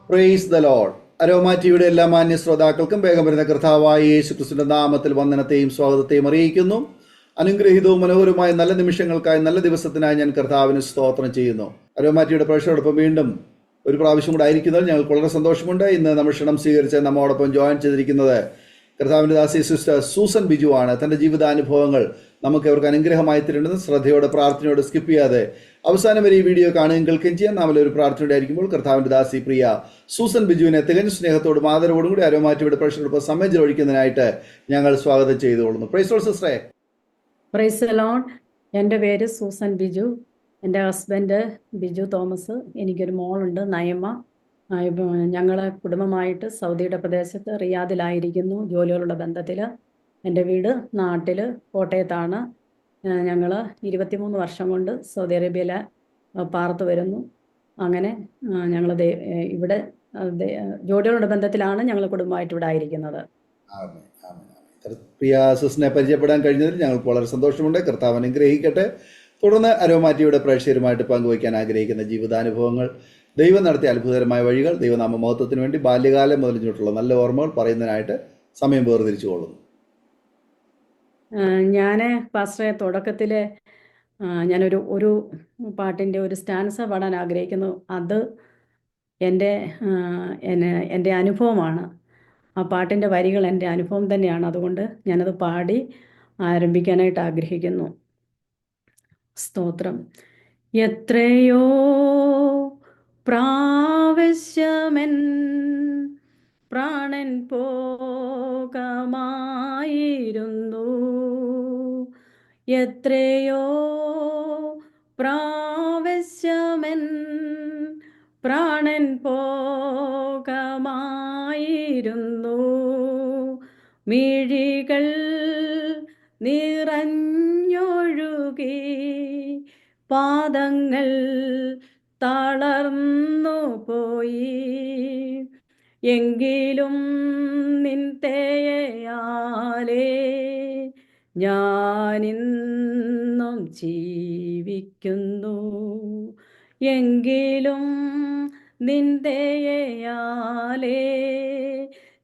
Praise the Lord. Aroma ടിവിയുടെ എല്ലാ മാന്യ ശ്രോതാക്കൾക്കും വേഗം വരുന്ന കർത്താവായ യേശു ക്രിസ്തുവിന്റെ നാമത്തിൽ വന്ദനത്തെയും സ്വാഗതത്തെയും അറിയിക്കുന്നു. അനുഗ്രഹീതവും മനോഹരമായ നല്ല നിമിഷങ്ങൾക്കായി, നല്ല ദിവസത്തിനായി ഞാൻ കർത്താവിന് സ്തോത്രം ചെയ്യുന്നു. അരോമ ടിവിയുടെ പ്രേക്ഷകരോടൊപ്പം വീണ്ടും ഒരു പ്രാവശ്യം കൂടെ ആയിരിക്കുന്നതിൽ ഞങ്ങൾക്ക് വളരെ സന്തോഷമുണ്ട്. ഇന്ന് നമ്മൾ ക്ഷണം സ്വീകരിച്ച് നമ്മോടൊപ്പം ജോയിൻ ചെയ്തിരിക്കുന്നത് കർത്താവിൻ്റെ ദാസി സിസ്റ്റർ സൂസൻ ബിജു ആണ്. തൻ്റെ ജീവിതാനുഭവങ്ങൾ നമുക്ക് അവർക്ക് അനുഗ്രഹമായി തരേണ്ടത് ശ്രദ്ധയോടെ പ്രാർത്ഥനയോടെ സ്കിപ്പ് ചെയ്യാതെ അവസാനം വരെ ഈ വീഡിയോ കാണുകയും കേൾക്കുകയും ചെയ്യാൻ നാം ഒരു പ്രാർത്ഥനയോടെ ആയിരിക്കുമ്പോൾ കർത്താവിൻ്റെ ദാസി പ്രിയ സൂസൻ ബിജുവിനെ തികഞ്ഞ സ്നേഹത്തോടും ആദരവോടും കൂടി അരോമാറ്റിയുടെ പ്രേക്ഷകരോടൊപ്പം സമയം ചെലവഴിക്കുന്നതിനായിട്ട് ഞങ്ങൾ സ്വാഗതം ചെയ്തുകൊള്ളുന്നു. പ്രൈസ് ലോർഡ് സിസ്റ്ററെ. Price the Lord. എൻ്റെ പേര് സൂസൻ ബിജു. എൻ്റെ ഹസ്ബൻഡ് ബിജു തോമസ്. എനിക്കൊരു മോളുണ്ട്, നയമ. ഞങ്ങൾ കുടുംബമായിട്ട് സൗദിയുടെ പ്രദേശത്ത് റിയാദിലായിരിക്കുന്നു ജോലികളുടെ ബന്ധത്തിൽ. എൻ്റെ വീട് നാട്ടിൽ കോട്ടയത്താണ്. ഞങ്ങൾ 23 വർഷം കൊണ്ട് സൗദി അറേബ്യയിൽ പാർത്തു വരുന്നു. അങ്ങനെ ഞങ്ങൾ ഇവിടെ ജോലികളുടെ ബന്ധത്തിലാണ് ഞങ്ങൾ കുടുംബമായിട്ട് ഇവിടെ ആയിരിക്കുന്നത്. പ്രിയ സിസ്റ്ററിനെ പരിചയപ്പെടാൻ കഴിഞ്ഞതിൽ ഞങ്ങൾക്ക് വളരെ സന്തോഷമുണ്ട്. കർത്താവ് അനുഗ്രഹിക്കട്ടെ. തുടർന്ന് അരോമാറ്റിയുടെ പ്രേക്ഷകരുമായിട്ട് പങ്കുവയ്ക്കാൻ ആഗ്രഹിക്കുന്ന ജീവിതാനുഭവങ്ങൾ, ദൈവം നടത്തിയ അത്ഭുതകരമായ വഴികൾ, ദൈവനാമ മഹത്വത്തിന് വേണ്ടി ബാല്യകാലം മുതലിഞ്ഞിട്ടുള്ള നല്ല ഓർമ്മകൾ പറയുന്നതിനായിട്ട് സമയം വേർതിരിച്ചു കൊള്ളുന്നു. ഞാൻ പാസ്റ്ററെ തുടക്കത്തിൽ ഞാനൊരു പാട്ടിൻ്റെ ഒരു സ്റ്റാൻസ പാടാൻ ആഗ്രഹിക്കുന്നു. അത് എൻ്റെ അനുഭവമാണ്. ആ പാട്ടിൻ്റെ വരികൾ എൻ്റെ അനുഭവം തന്നെയാണ്. അതുകൊണ്ട് ഞാനത് പാടി ആരംഭിക്കാനായിട്ട് ആഗ്രഹിക്കുന്നു. സ്തോത്രം. എത്രയോ പ്രാവശ്യമൻ പ്രാണൻ പോകമായിരുന്നു, എത്രയോ പ്രാവശ്യമൻ പ്രാണൻ പോകമായിരുന്നു, മിഴികൾ നിറഞ്ഞൊഴുകി പാദങ്ങൾ തളർന്നു പോയി, എങ്കിലും നിൻ ദയയാലേ ഞാനിന്നും ജീവിക്കുന്നു, എങ്കിലും നിൻ ദയയാലേ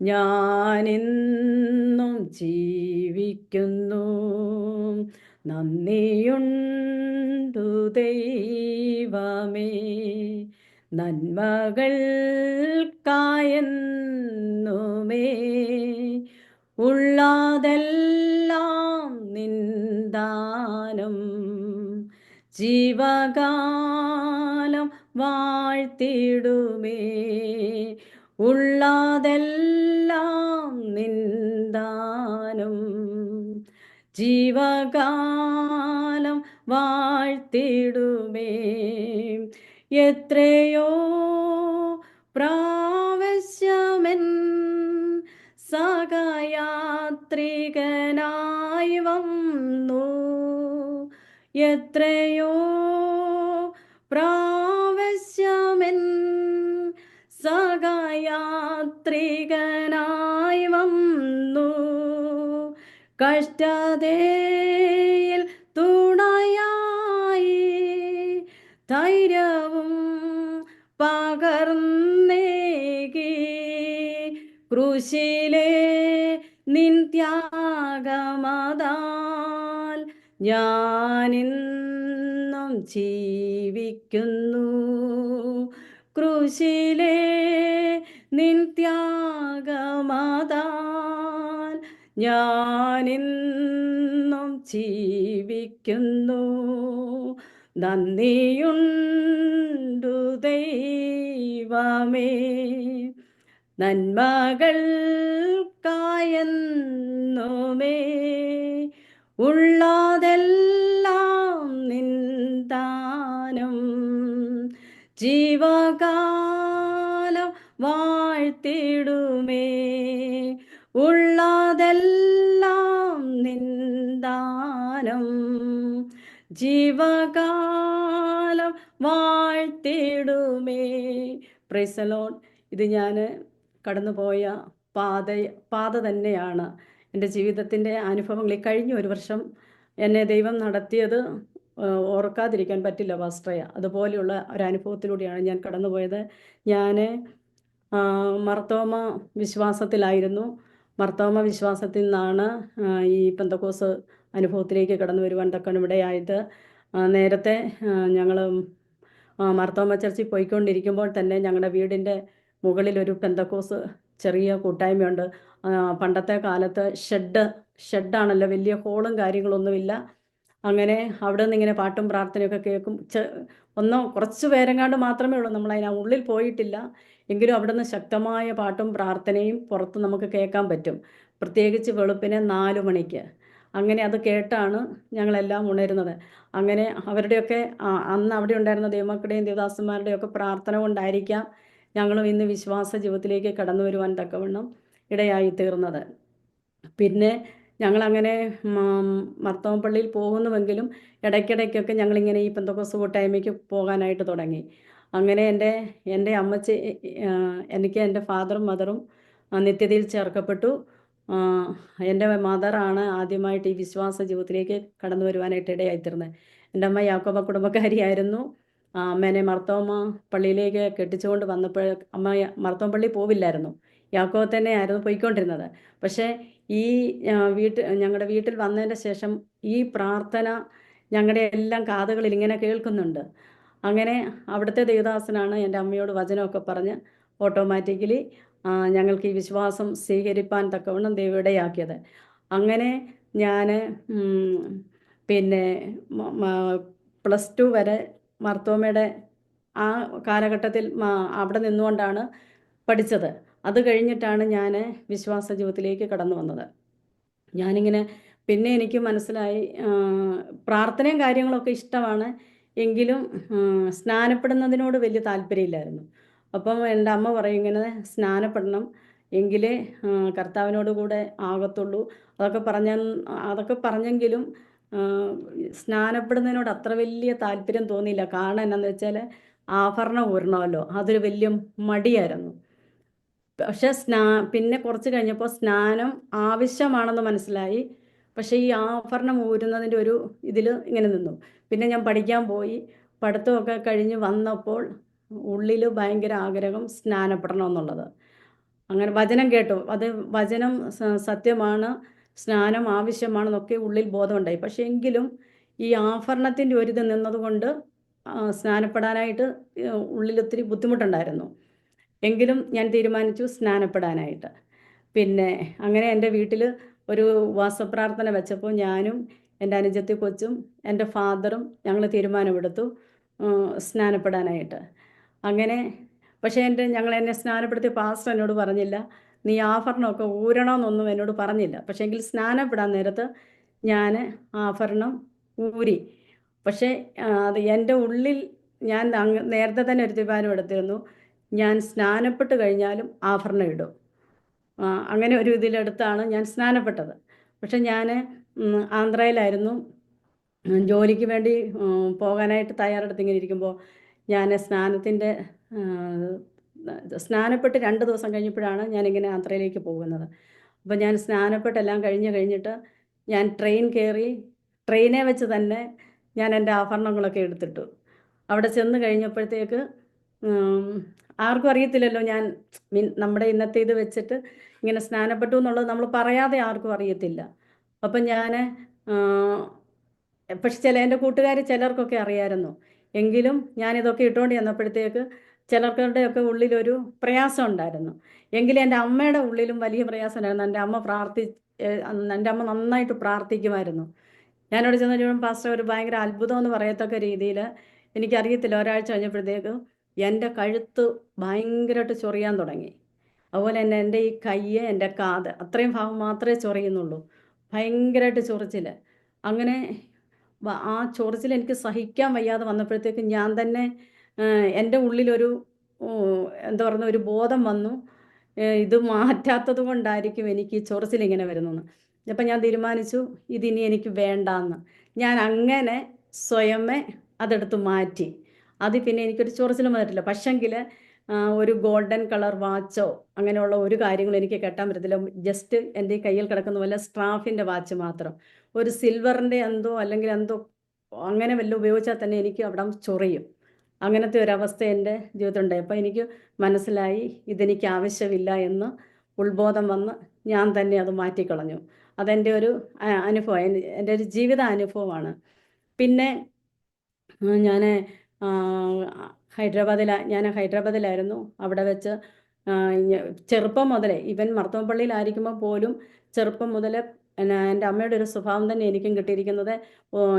ഞാനിന്നും ജീവിക്കുന്നു. നന്ദിയുണ്ടു ദൈവമേ നന്മകൾക്കായെന്നുമേ, ഉള്ളതെല്ലാം നിന്ദാനം ജീവകാലം വാഴ്ത്തിടുമേ, ഉള്ളതെല്ലാം നിന്ദാനം ജീവകാലം വാഴ്ത്തിടുമേ. എത്രയോ പ്രാവശ്യമൻ സഹയാത്രികനായി വന്നു, എത്രയോ പ്രാവശ്യമൻ സഹയാത്രികനായി വന്നു, കഷ്ടതയിൽ തുണയായി ധൈര്യവും പകർന്നേകി, ക്രൂശിലെ നിൻ ത്യാഗമതാൽ ഞാനിന്നും ജീവിക്കുന്നു, ക്രൂശിലെ നിൻ ത്യാഗമതാൽ ഞാനിന്നും ജീവിക്കുന്നു. നന്ദിയുണ്ടു ദൈവമേ നന്മകൾക്കായെന്നുമേ, ഉള്ളതെല്ലാം നിന്ദാനം ജീവകാലം വാഴ്ത്തിടുമേ, ഉള്ളതെല്ലാം നിന്ദാനം ജീവകാലം വാഴ്ത്തിടുമേ. Praise the lord. ഇത് ഞാൻ കടന്നുപോയ പാത തന്നെയാണ് എൻ്റെ ജീവിതത്തിൻ്റെ അനുഭവങ്ങളിൽ. കഴിഞ്ഞ ഒരു വർഷം എന്നെ ദൈവം നടത്തിയത് ഓർക്കാതിരിക്കാൻ പറ്റില്ല പാസ്റ്ററെ. അതുപോലെയുള്ള ഒരനുഭവത്തിലൂടെയാണ് ഞാൻ കടന്നുപോയത്. ഞാൻ മർത്തോമ വിശ്വാസത്തിലായിരുന്നു. മർത്തോമ വിശ്വാസത്തിൽ നിന്നാണ് ഈ പെന്തക്കോസ് അനുഭവത്തിലേക്ക് കടന്നു വരുവാൻ തക്കവണ്ണം ഇടയായത്. നേരത്തെ ഞങ്ങൾ മർത്തോമ ചർച്ചിൽ പോയിക്കൊണ്ടിരിക്കുമ്പോൾ തന്നെ ഞങ്ങളുടെ വീടിൻ്റെ മുകളിലൊരു പെന്തക്കോസ് ചെറിയ കൂട്ടായ്മയുണ്ട്. പണ്ടത്തെ കാലത്ത് ഷെഡാണല്ലോ, വലിയ ഹോളും കാര്യങ്ങളൊന്നുമില്ല. അങ്ങനെ അവിടെ നിന്ന് ഇങ്ങനെ പാട്ടും പ്രാർത്ഥനയൊക്കെ കേൾക്കും. കുറച്ച് പേരെങ്ങാണ്ട് മാത്രമേ ഉള്ളൂ, നമ്മൾ അതിന് ഉള്ളിൽ പോയിട്ടില്ല. എങ്കിലും അവിടെ നിന്ന് ശക്തമായ പാട്ടും പ്രാർത്ഥനയും പുറത്ത് നമുക്ക് കേൾക്കാൻ പറ്റും. പ്രത്യേകിച്ച് വെളുപ്പിനെ 4 മണിക്ക്. അങ്ങനെ അത് കേട്ടാണ് ഞങ്ങളെല്ലാം ഉണരുന്നത്. അങ്ങനെ അവരുടെയൊക്കെ അന്ന് അവിടെ ഉണ്ടായിരുന്ന ദൈവമക്കളുടെയും ദേവദാസന്മാരുടെയും ഒക്കെ പ്രാർത്ഥന കൊണ്ടായിരിക്കാം ഞങ്ങളും ഇന്ന് വിശ്വാസ ജീവിതത്തിലേക്ക് കടന്നു വരുവാൻ തക്കവണ്ണം ഇടയായി തീർന്നത്. പിന്നെ ഞങ്ങളങ്ങനെ മർത്തോമ പള്ളിയിൽ പോകുന്നുവെങ്കിലും ഇടയ്ക്കിടയ്ക്കൊക്കെ ഞങ്ങളിങ്ങനെ ഈ പെന്തക്കോസ്ത് കൂട്ടായ്മയ്ക്ക് പോകാനായിട്ട് തുടങ്ങി. അങ്ങനെ എൻ്റെ അമ്മച്ചി, എനിക്ക് എൻ്റെ ഫാദറും മദറും നിത്യതയിൽ ചേർക്കപ്പെട്ടു. എൻ്റെ മദറാണ് ആദ്യമായിട്ട് ഈ വിശ്വാസ ജീവിതത്തിലേക്ക് കടന്നു വരുവാനായിട്ട് ഇടയായിത്തീർന്നത്. എൻ്റെ അമ്മ യാക്കോബ കുടുംബക്കാരിയായിരുന്നു. അമ്മേനെ മർത്തോമ പള്ളിയിലേക്ക് കെട്ടിച്ചുകൊണ്ട് വന്നപ്പോൾ അമ്മ മർത്തോമ പള്ളി പോവില്ലായിരുന്നു, യാക്കോബ തന്നെയായിരുന്നു പോയിക്കൊണ്ടിരുന്നത്. പക്ഷേ ഈ ഞങ്ങളുടെ വീട്ടിൽ വന്നതിൻ്റെ ശേഷം ഈ പ്രാർത്ഥന ഞങ്ങളുടെ എല്ലാം കാതുകളിൽ ഇങ്ങനെ കേൾക്കുന്നുണ്ട്. അങ്ങനെ അവിടുത്തെ ദേവദാസനാണ് എൻ്റെ അമ്മയോട് വചനമൊക്കെ പറഞ്ഞ് ഓട്ടോമാറ്റിക്കലി ഞങ്ങൾക്ക് ഈ വിശ്വാസം സ്വീകരിപ്പാൻ തക്കവണ്ണം ദൈവം ഇടയാക്കിയത്. അങ്ങനെ ഞാൻ പിന്നെ +2 വരെ മർത്തോമയുടെ ആ കാലഘട്ടത്തിൽ അവിടെ നിന്നുകൊണ്ടാണ് പഠിച്ചത്. അത് കഴിഞ്ഞിട്ടാണ് ഞാൻ വിശ്വാസ ജീവിതത്തിലേക്ക് കടന്നു വന്നത്. ഞാനിങ്ങനെ പിന്നെ എനിക്ക് മനസ്സിലായി, പ്രാർത്ഥനയും കാര്യങ്ങളൊക്കെ ഇഷ്ടമാണ്, എങ്കിലും സ്നാനപ്പെടുന്നതിനോട് വലിയ താല്പര്യമില്ലായിരുന്നു. അപ്പം എൻ്റെ അമ്മ പറയും ഇങ്ങനെ സ്നാനപ്പെടണം, എങ്കിലേ കർത്താവിനോട് കൂടെ ആകത്തുള്ളൂ. അതൊക്കെ പറഞ്ഞെങ്കിലും സ്നാനപ്പെടുന്നതിനോട് അത്ര വലിയ താല്പര്യം തോന്നിയില്ല. കാരണം എന്നാന്ന് വെച്ചാൽ ആഭരണം ഊരണമല്ലോ, അതൊരു വലിയ മടിയായിരുന്നു. പക്ഷെ പിന്നെ കുറച്ച് കഴിഞ്ഞപ്പോൾ സ്നാനം ആവശ്യമാണെന്ന് മനസ്സിലായി. പക്ഷേ ഈ ആഭരണം ഊരുന്നതിൻ്റെ ഒരു ഇതിൽ ഇങ്ങനെ നിന്നു. പിന്നെ ഞാൻ പഠിക്കാൻ പോയി. പഠിത്തമൊക്കെ കഴിഞ്ഞ് വന്നപ്പോൾ ഉള്ളിൽ ഭയങ്കര ആഗ്രഹം സ്നാനപ്പെടണം എന്നുള്ളത്. അങ്ങനെ വചനം കേട്ടു, അത് വചനം സത്യമാണ്, സ്നാനം ആവശ്യമാണെന്നൊക്കെ ഉള്ളിൽ ബോധമുണ്ടായി. പക്ഷേ എങ്കിലും ഈ ആഭരണത്തിൻ്റെ ഒരിത് നിന്നതുകൊണ്ട് സ്നാനപ്പെടാനായിട്ട് ഉള്ളിലൊത്തിരി ബുദ്ധിമുട്ടുണ്ടായിരുന്നു. എങ്കിലും ഞാൻ തീരുമാനിച്ചു സ്നാനപ്പെടാനായിട്ട്. പിന്നെ അങ്ങനെ എൻ്റെ വീട്ടിൽ ഒരു ഉപവാസപ്രാർത്ഥന വെച്ചപ്പോൾ ഞാനും എൻ്റെ അനുജത്തി കൊച്ചും എൻ്റെ ഫാദറും ഞങ്ങൾ തീരുമാനമെടുത്തു സ്നാനപ്പെടാനായിട്ട്. അങ്ങനെ പക്ഷേ എന്നെ സ്നാനപ്പെടുത്തിയ പാസ്റ്റർ എന്നോട് പറഞ്ഞില്ല, നീ ആഭരണമൊക്കെ ഊരണമെന്നൊന്നും എന്നോട് പറഞ്ഞില്ല. പക്ഷേ എങ്കിൽ സ്നാനപ്പെടാൻ നേരത്ത് ഞാൻ ആഭരണം ഊരി. പക്ഷേ അത് എൻ്റെ ഉള്ളിൽ ഞാൻ നേരത്തെ തന്നെ ഒരു തീരുമാനം എടുത്തിരുന്നു, ഞാൻ സ്നാനപ്പെട്ട് കഴിഞ്ഞാലും ആഭരണം ഇടും. അങ്ങനെ ഒരു ഇതിലെടുത്താണ് ഞാൻ സ്നാനപ്പെട്ടത്. പക്ഷെ ഞാൻ ആന്ധ്രയിലായിരുന്നു ജോലിക്ക് വേണ്ടി പോകാനായിട്ട് തയ്യാറെടുത്തിങ്ങനെ ഇരിക്കുമ്പോൾ ഞാൻ സ്നാനപ്പെട്ട് 2 ദിവസം കഴിഞ്ഞപ്പോഴാണ് ഞാനിങ്ങനെ ആന്ധ്രയിലേക്ക് പോകുന്നത്. അപ്പോൾ ഞാൻ സ്നാനപ്പെട്ടെല്ലാം കഴിഞ്ഞിട്ട് ഞാൻ ട്രെയിൻ കയറി. ട്രെയിനെ വെച്ച് തന്നെ ഞാൻ എൻ്റെ ആഭരണങ്ങളൊക്കെ എടുത്തിട്ടു. അവിടെ ചെന്ന് കഴിഞ്ഞപ്പോഴത്തേക്ക് ആർക്കും അറിയത്തില്ലല്ലോ, ഞാൻ നമ്മുടെ ഇന്നത്തെ ഇത് വെച്ചിട്ട് ഇങ്ങനെ സ്നാനപ്പെട്ടു എന്നുള്ളത് നമ്മൾ പറയാതെ ആർക്കും അറിയത്തില്ല. അപ്പം ഞാൻ പക്ഷെ എൻ്റെ കൂട്ടുകാർ ചിലർക്കൊക്കെ അറിയാമായിരുന്നു. എങ്കിലും ഞാനിതൊക്കെ ഇട്ടുകൊണ്ട് ചെന്നപ്പോഴത്തേക്ക് ചിലർക്കുടെയൊക്കെ ഉള്ളിലൊരു പ്രയാസം ഉണ്ടായിരുന്നു. എങ്കിലും എൻ്റെ അമ്മയുടെ ഉള്ളിലും വലിയ പ്രയാസം ഉണ്ടായിരുന്നു. എൻ്റെ അമ്മ നന്നായിട്ട് പ്രാർത്ഥിക്കുമായിരുന്നു. ഞാനവിടെ ചെന്ന് കഴിയുമ്പോൾ പാസ്റ്റർ ഒരു ഭയങ്കര അത്ഭുതം എന്ന് പറയത്തക്ക രീതിയിൽ, എനിക്കറിയത്തില്ല, ഒരാഴ്ച കഴിഞ്ഞപ്പോഴത്തേക്ക് എൻ്റെ കഴുത്ത് ഭയങ്കരമായിട്ട് ചൊറിയാൻ തുടങ്ങി. അതുപോലെ തന്നെ എൻ്റെ ഈ കയ്യ്, എൻ്റെ കാത്, അത്രയും ഭാഗം മാത്രമേ ചൊറിയുന്നുള്ളൂ. ഭയങ്കരമായിട്ട് ചൊറിച്ചിൽ. അങ്ങനെ ആ ചൊറിച്ചിൽ എനിക്ക് സഹിക്കാൻ വയ്യാതെ വന്നപ്പോഴത്തേക്ക് ഞാൻ തന്നെ എൻ്റെ ഉള്ളിലൊരു എന്താ പറയുക, ഒരു ബോധം വന്നു, ഇത് മാറ്റാത്തത് കൊണ്ടായിരിക്കും എനിക്ക് ചൊറിച്ചിൽ ഇങ്ങനെ വരുന്നതെന്ന്. അപ്പം ഞാൻ തീരുമാനിച്ചു ഇതിനി എനിക്ക് വേണ്ടാന്ന്. ഞാൻ അങ്ങനെ സ്വയമേ അതെടുത്ത് മാറ്റി. അത് പിന്നെ എനിക്കൊരു ചൊറിച്ചിലും വന്നിട്ടില്ല. പക്ഷെങ്കിൽ ഒരു ഗോൾഡൻ കളർ വാച്ചോ അങ്ങനെയുള്ള ഒരു കാര്യങ്ങളും എനിക്ക് കെട്ടാൻ പറ്റത്തില്ല. ജസ്റ്റ് എൻ്റെ കയ്യിൽ കിടക്കുന്ന പോലെ സ്ട്രാഫിൻ്റെ വാച്ച് മാത്രം. ഒരു സിൽവറിൻ്റെ എന്തോ അല്ലെങ്കിൽ എന്തോ അങ്ങനെ വല്ലതും ഉപയോഗിച്ചാൽ തന്നെ എനിക്ക് അവിടെ ചൊറിയും. അങ്ങനത്തെ ഒരവസ്ഥ എൻ്റെ ജീവിതത്തിലുണ്ടായി. അപ്പോൾ എനിക്ക് മനസ്സിലായി ഇതെനിക്ക് ആവശ്യമില്ല എന്ന് ഉത്ബോധം വന്ന് ഞാൻ തന്നെ അത് മാറ്റിക്കളഞ്ഞു. അതെൻ്റെ ഒരു അനുഭവം, എൻ്റെ ഒരു ജീവിത അനുഭവമാണ്. പിന്നെ ഞാൻ ഹൈദരാബാദിലായിരുന്നു. അവിടെ വെച്ച് ചെറുപ്പം മുതലേ, ഇവൻ മർത്തോമപ്പള്ളിയിലായിരിക്കുമ്പോൾ പോലും ചെറുപ്പം മുതലേ എൻ്റെ അമ്മയുടെ ഒരു സ്വഭാവം തന്നെ എനിക്കും കിട്ടിയിരിക്കുന്നത്,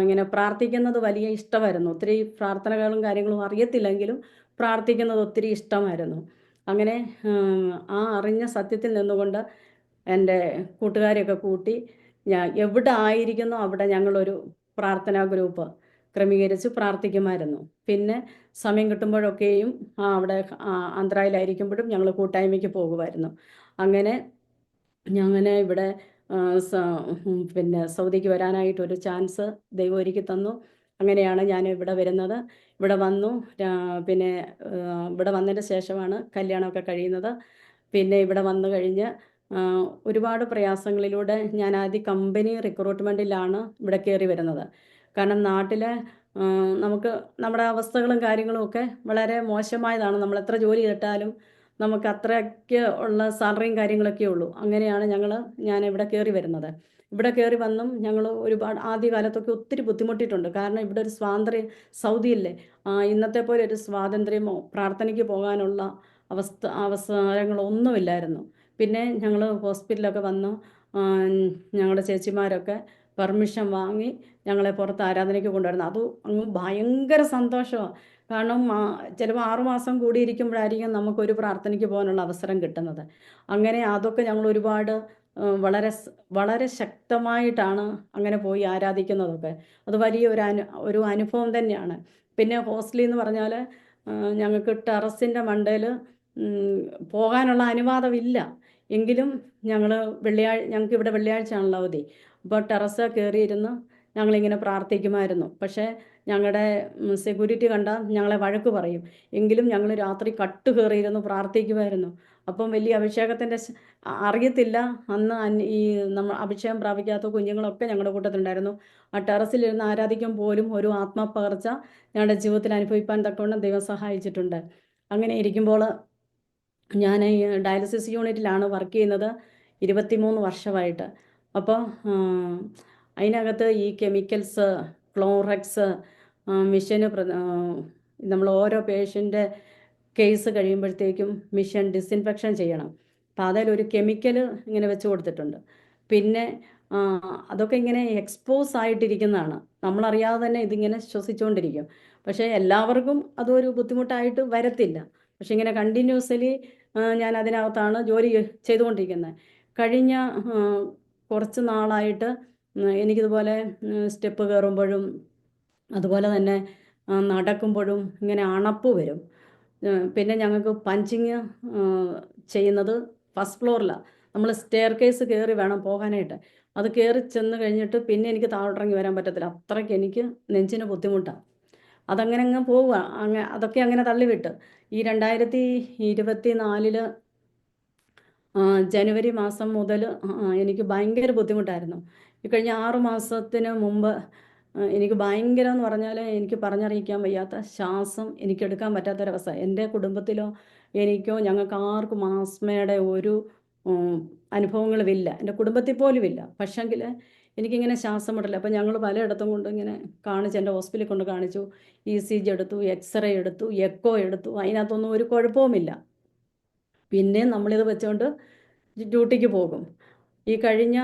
ഇങ്ങനെ പ്രാർത്ഥിക്കുന്നത് വലിയ ഇഷ്ടമായിരുന്നു. ഒത്തിരി പ്രാർത്ഥനകളും കാര്യങ്ങളും അറിയത്തില്ലെങ്കിലും പ്രാർത്ഥിക്കുന്നത് ഒത്തിരി ഇഷ്ടമായിരുന്നു. അങ്ങനെ ആ അറിഞ്ഞ സത്യത്തിൽ നിന്നുകൊണ്ട് എൻ്റെ കൂട്ടുകാരെയൊക്കെ കൂട്ടി ഞാൻ എവിടെ ആയിരിക്കുന്നോ അവിടെ ഞങ്ങളൊരു പ്രാർത്ഥനാ ഗ്രൂപ്പ് ക്രമീകരിച്ച് പ്രാർത്ഥിക്കുമായിരുന്നു. പിന്നെ സമയം കിട്ടുമ്പോഴൊക്കെയും അവിടെ ആന്ധ്രയിലായിരിക്കുമ്പോഴും ഞങ്ങൾ കൂട്ടായ്മയ്ക്ക് പോകുമായിരുന്നു. അങ്ങനെ ഇവിടെ പിന്നെ സൗദിക്ക് വരാനായിട്ടൊരു ചാൻസ് ദൈവം ഒരുക്കി തന്നു. അങ്ങനെയാണ് ഞാൻ ഇവിടെ വരുന്നത്. ഇവിടെ വന്നു. പിന്നെ ഇവിടെ വന്നതിന് ശേഷമാണ് കല്യാണമൊക്കെ കഴിയുന്നത്. പിന്നെ ഇവിടെ വന്നു കഴിഞ്ഞ് ഒരുപാട് പ്രയാസങ്ങളിലൂടെ ഞാൻ ആദ്യം കമ്പനി റിക്രൂട്ട്മെൻറ്റിലാണ് ഇവിടെ കയറി വരുന്നത്. കാരണം നാട്ടിലെ നമുക്ക് നമ്മുടെ അവസ്ഥകളും കാര്യങ്ങളും ഒക്കെ വളരെ മോശമായതാണ്. നമ്മൾ എത്ര ജോലി ചെയ്തിട്ടാലും നമുക്ക് അത്രയ്ക്ക് ഉള്ള സാലറിയും കാര്യങ്ങളൊക്കെ ഉള്ളൂ. അങ്ങനെയാണ് ഞാൻ ഇവിടെ കയറി വരുന്നത്. ഇവിടെ കയറി വന്നും ഞങ്ങൾ ഒരുപാട് ആദ്യകാലത്തൊക്കെ ഒത്തിരി ബുദ്ധിമുട്ടിയിട്ടുണ്ട്. കാരണം ഇവിടെ ഒരു സ്വാതന്ത്ര്യം, സൗദിയില്ലേ, ഇന്നത്തെ പോലെ ഒരു സ്വാതന്ത്ര്യമോ പ്രാർത്ഥനയ്ക്ക് പോകാനുള്ള അവസരങ്ങളൊന്നുമില്ലായിരുന്നു. പിന്നെ ഞങ്ങൾ ഹോസ്പിറ്റലൊക്കെ വന്നു ഞങ്ങളുടെ ചേച്ചിമാരൊക്കെ പെർമിഷൻ വാങ്ങി ഞങ്ങളെ പുറത്ത് ആരാധനയ്ക്ക് കൊണ്ടുവരുന്നത്. അത് അങ്ങ് ഭയങ്കര സന്തോഷമാണ്. കാരണം ചിലപ്പോൾ 6 മാസം കൂടിയിരിക്കുമ്പോഴായിരിക്കും നമുക്കൊരു പ്രാർത്ഥനയ്ക്ക് പോകാനുള്ള അവസരം കിട്ടുന്നത്. അങ്ങനെ അതൊക്കെ ഞങ്ങൾ ഒരുപാട് വളരെ വളരെ ശക്തമായിട്ടാണ് അങ്ങനെ പോയി ആരാധിക്കുന്നതൊക്കെ. അത് വലിയ ഒരു അനുഭവം തന്നെയാണ്. പിന്നെ ഹോസ്റ്റലിൽ എന്ന് പറഞ്ഞാൽ ഞങ്ങൾക്ക് ടെറസിൻ്റെ മണ്ടയിൽ പോകാനുള്ള അനുവാദമില്ല. എങ്കിലും ഞങ്ങൾക്ക് ഇവിടെ വെള്ളിയാഴ്ചയാണല്ലോ അവധി. അപ്പോൾ ടെറസ് കയറിയിരുന്ന് ഞങ്ങളിങ്ങനെ പ്രാർത്ഥിക്കുമായിരുന്നു. പക്ഷേ ഞങ്ങളുടെ സെക്യൂരിറ്റി കണ്ടാൽ ഞങ്ങളെ വഴക്ക് പറയും. എങ്കിലും ഞങ്ങൾ രാത്രി കട്ട് കയറിയിരുന്ന് പ്രാർത്ഥിക്കുമായിരുന്നു. അപ്പം വലിയ അഭിഷേകത്തിൻ്റെ അറിയത്തില്ല അന്ന് ഈ നമ്മൾ അഭിഷേകം പ്രാപിക്കാത്ത കുഞ്ഞുങ്ങളൊക്കെ ഞങ്ങളുടെ കൂട്ടത്തിലുണ്ടായിരുന്നു. ആ ടെറസിലിരുന്ന് ആരാധിക്കാൻ പോലും ഒരു ആത്മപകർച്ച ഞങ്ങളുടെ ജീവിതത്തിൽ അനുഭവിക്കാൻ തക്കവണ്ണം ദൈവം സഹായിച്ചിട്ടുണ്ട്. അങ്ങനെ ഇരിക്കുമ്പോൾ ഞാൻ ഈ ഡയാലിസിസ് യൂണിറ്റിലാണ് വർക്ക് ചെയ്യുന്നത് 23 വർഷമായിട്ട്. അപ്പോൾ അതിനകത്ത് ഈ കെമിക്കൽസ്, ക്ലോറക്സ്, മിഷന് നമ്മൾ ഓരോ പേഷ്യൻ്റെ കേസ് കഴിയുമ്പോഴത്തേക്കും മിഷൻ ഡിസിൻഫെക്ഷൻ ചെയ്യണം. അപ്പോൾ അതിലൊരു കെമിക്കൽ ഇങ്ങനെ വെച്ച് കൊടുത്തിട്ടുണ്ട്. പിന്നെ അതൊക്കെ ഇങ്ങനെ എക്സ്പോസ് ആയിട്ടിരിക്കുന്നതാണ്. നമ്മളറിയാതെ തന്നെ ഇതിങ്ങനെ ശ്വസിച്ചുകൊണ്ടിരിക്കും. പക്ഷേ എല്ലാവർക്കും അതൊരു ബുദ്ധിമുട്ടായിട്ട് വരത്തില്ല. പക്ഷെ ഇങ്ങനെ കണ്ടിന്യൂസ്ലി ഞാൻ അതിനകത്താണ് ജോലി ചെയ്തുകൊണ്ടിരിക്കുന്നത്. കഴിഞ്ഞ കുറച്ച് നാളായിട്ട് എനിക്കിതുപോലെ സ്റ്റെപ്പ് കയറുമ്പോഴും അതുപോലെ തന്നെ നടക്കുമ്പോഴും ഇങ്ങനെ അണപ്പ് വരും. പിന്നെ ഞങ്ങൾക്ക് പഞ്ചിങ് ചെയ്യുന്നത് ഫസ്റ്റ് ഫ്ലോറിലാണ്. നമ്മൾ സ്റ്റെയർ കേസ് കയറി വേണം പോകാനായിട്ട്. അത് കയറി ചെന്ന് കഴിഞ്ഞിട്ട് പിന്നെ എനിക്ക് താഴോട്ടിറങ്ങി വരാൻ പറ്റത്തില്ല. അത്രയ്ക്ക് എനിക്ക് നെഞ്ചിന് ബുദ്ധിമുട്ടാണ്. അതങ്ങനെ അങ്ങ് പോവുക. അതൊക്കെ അങ്ങനെ തള്ളിവിട്ട് ഈ 2024 ജനുവരി മാസം മുതൽ എനിക്ക് ഭയങ്കര ബുദ്ധിമുട്ടായിരുന്നു. ഈ കഴിഞ്ഞ 6 മാസത്തിന് മുമ്പ് എനിക്ക് ഭയങ്കരം എന്ന് പറഞ്ഞാൽ എനിക്ക് പറഞ്ഞറിയിക്കാൻ വയ്യാത്ത ശ്വാസം എനിക്കെടുക്കാൻ പറ്റാത്തൊരവസ്ഥ. എൻ്റെ കുടുംബത്തിലോ എനിക്കോ ഞങ്ങൾക്ക് ആർക്കും ആസ്മയുടെ ഒരു അനുഭവങ്ങളുമില്ല. എൻ്റെ കുടുംബത്തിൽ പോലും ഇല്ല. പക്ഷെങ്കിൽ എനിക്കിങ്ങനെ ശ്വാസം മുട്ടല. അപ്പോൾ ഞങ്ങൾ പലയിടത്തും കൊണ്ട് ഇങ്ങനെ കാണിച്ചു, എൻ്റെ ഹോസ്പിറ്റലിൽ കൊണ്ട് കാണിച്ചു. ECG എടുത്തു, എക്സ്റേ എടുത്തു, എക്കോ എടുത്തു. അതിനകത്തൊന്നും ഒരു കുഴപ്പവുമില്ല. പിന്നെ നമ്മളിത് വെച്ചുകൊണ്ട് ഡ്യൂട്ടിക്ക് പോകും. ഈ കഴിഞ്ഞ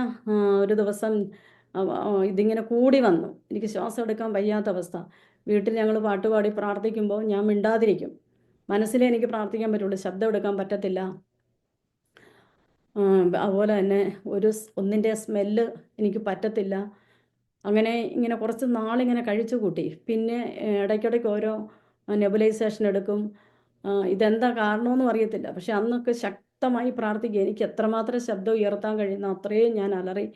ഒരു ദിവസം ഇതിങ്ങനെ കൂടി വന്നു. എനിക്ക് ശ്വാസം എടുക്കാൻ വയ്യാത്ത അവസ്ഥ. വീട്ടിൽ ഞങ്ങൾ പാട്ടുപാടി പ്രാർത്ഥിക്കുമ്പോൾ ഞാൻ മിണ്ടാതിരിക്കും. മനസ്സിലേ എനിക്ക് പ്രാർത്ഥിക്കാൻ പറ്റുള്ളൂ, ശബ്ദം എടുക്കാൻ പറ്റത്തില്ല. അതുപോലെ തന്നെ ഒന്നിൻ്റെ സ്മെല്ല് എനിക്ക് പറ്റത്തില്ല. അങ്ങനെ ഇങ്ങനെ കുറച്ച് നാളിങ്ങനെ കഴിച്ചു കൂട്ടി. പിന്നെ ഇടയ്ക്കിടയ്ക്ക് ഓരോ നെബുലൈസേഷൻ എടുക്കും. ഇതെന്താ കാരണമെന്നും അറിയത്തില്ല. പക്ഷെ അന്നൊക്കെ ശക്തമായി പ്രാർത്ഥിക്കുക. എനിക്ക് എത്രമാത്രം ശബ്ദം ഉയർത്താൻ കഴിയുന്ന അത്രയും ഞാൻ അലറി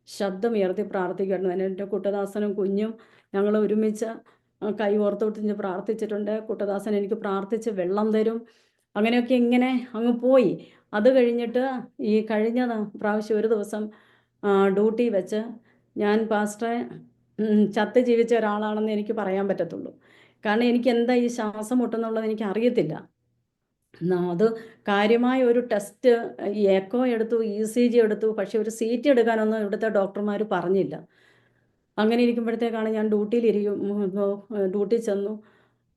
ശബ്ദം ഉയർത്തി പ്രാർത്ഥിക്കുമായിരുന്നു. എൻ്റെ കുട്ടദാസനും കുഞ്ഞും ഞങ്ങൾ ഒരുമിച്ച് കൈ ഓർത്തുവിട്ടിഞ്ഞ് പ്രാർത്ഥിച്ചിട്ടുണ്ട്. കുട്ടദാസൻ എനിക്ക് പ്രാർത്ഥിച്ച് വെള്ളം തരും. അങ്ങനെയൊക്കെ ഇങ്ങനെ അങ്ങ് പോയി. അത് കഴിഞ്ഞിട്ട് ഈ കഴിഞ്ഞ പ്രാവശ്യം ഒരു ദിവസം ഡ്യൂട്ടി വെച്ച് ഞാൻ പാസ്റ്ററെ ചത്ത് ജീവിച്ച ഒരാളാണെന്ന് എനിക്ക് പറയാൻ പറ്റത്തുള്ളൂ. കാരണം എനിക്ക് എന്താ ഈ ശ്വാസം മുട്ടെന്നുള്ളത് എനിക്ക് അറിയത്തില്ല. അത് കാര്യമായ ഒരു ടെസ്റ്റ്, ഈ എക്കോ എടുത്തു, ECG എടുത്തു, പക്ഷെ ഒരു CT എടുക്കാനൊന്നും ഇവിടുത്തെ ഡോക്ടർമാർ പറഞ്ഞില്ല. അങ്ങനെ ഇരിക്കുമ്പോഴത്തേക്കാണ് ഞാൻ ഡ്യൂട്ടി ചെന്നു.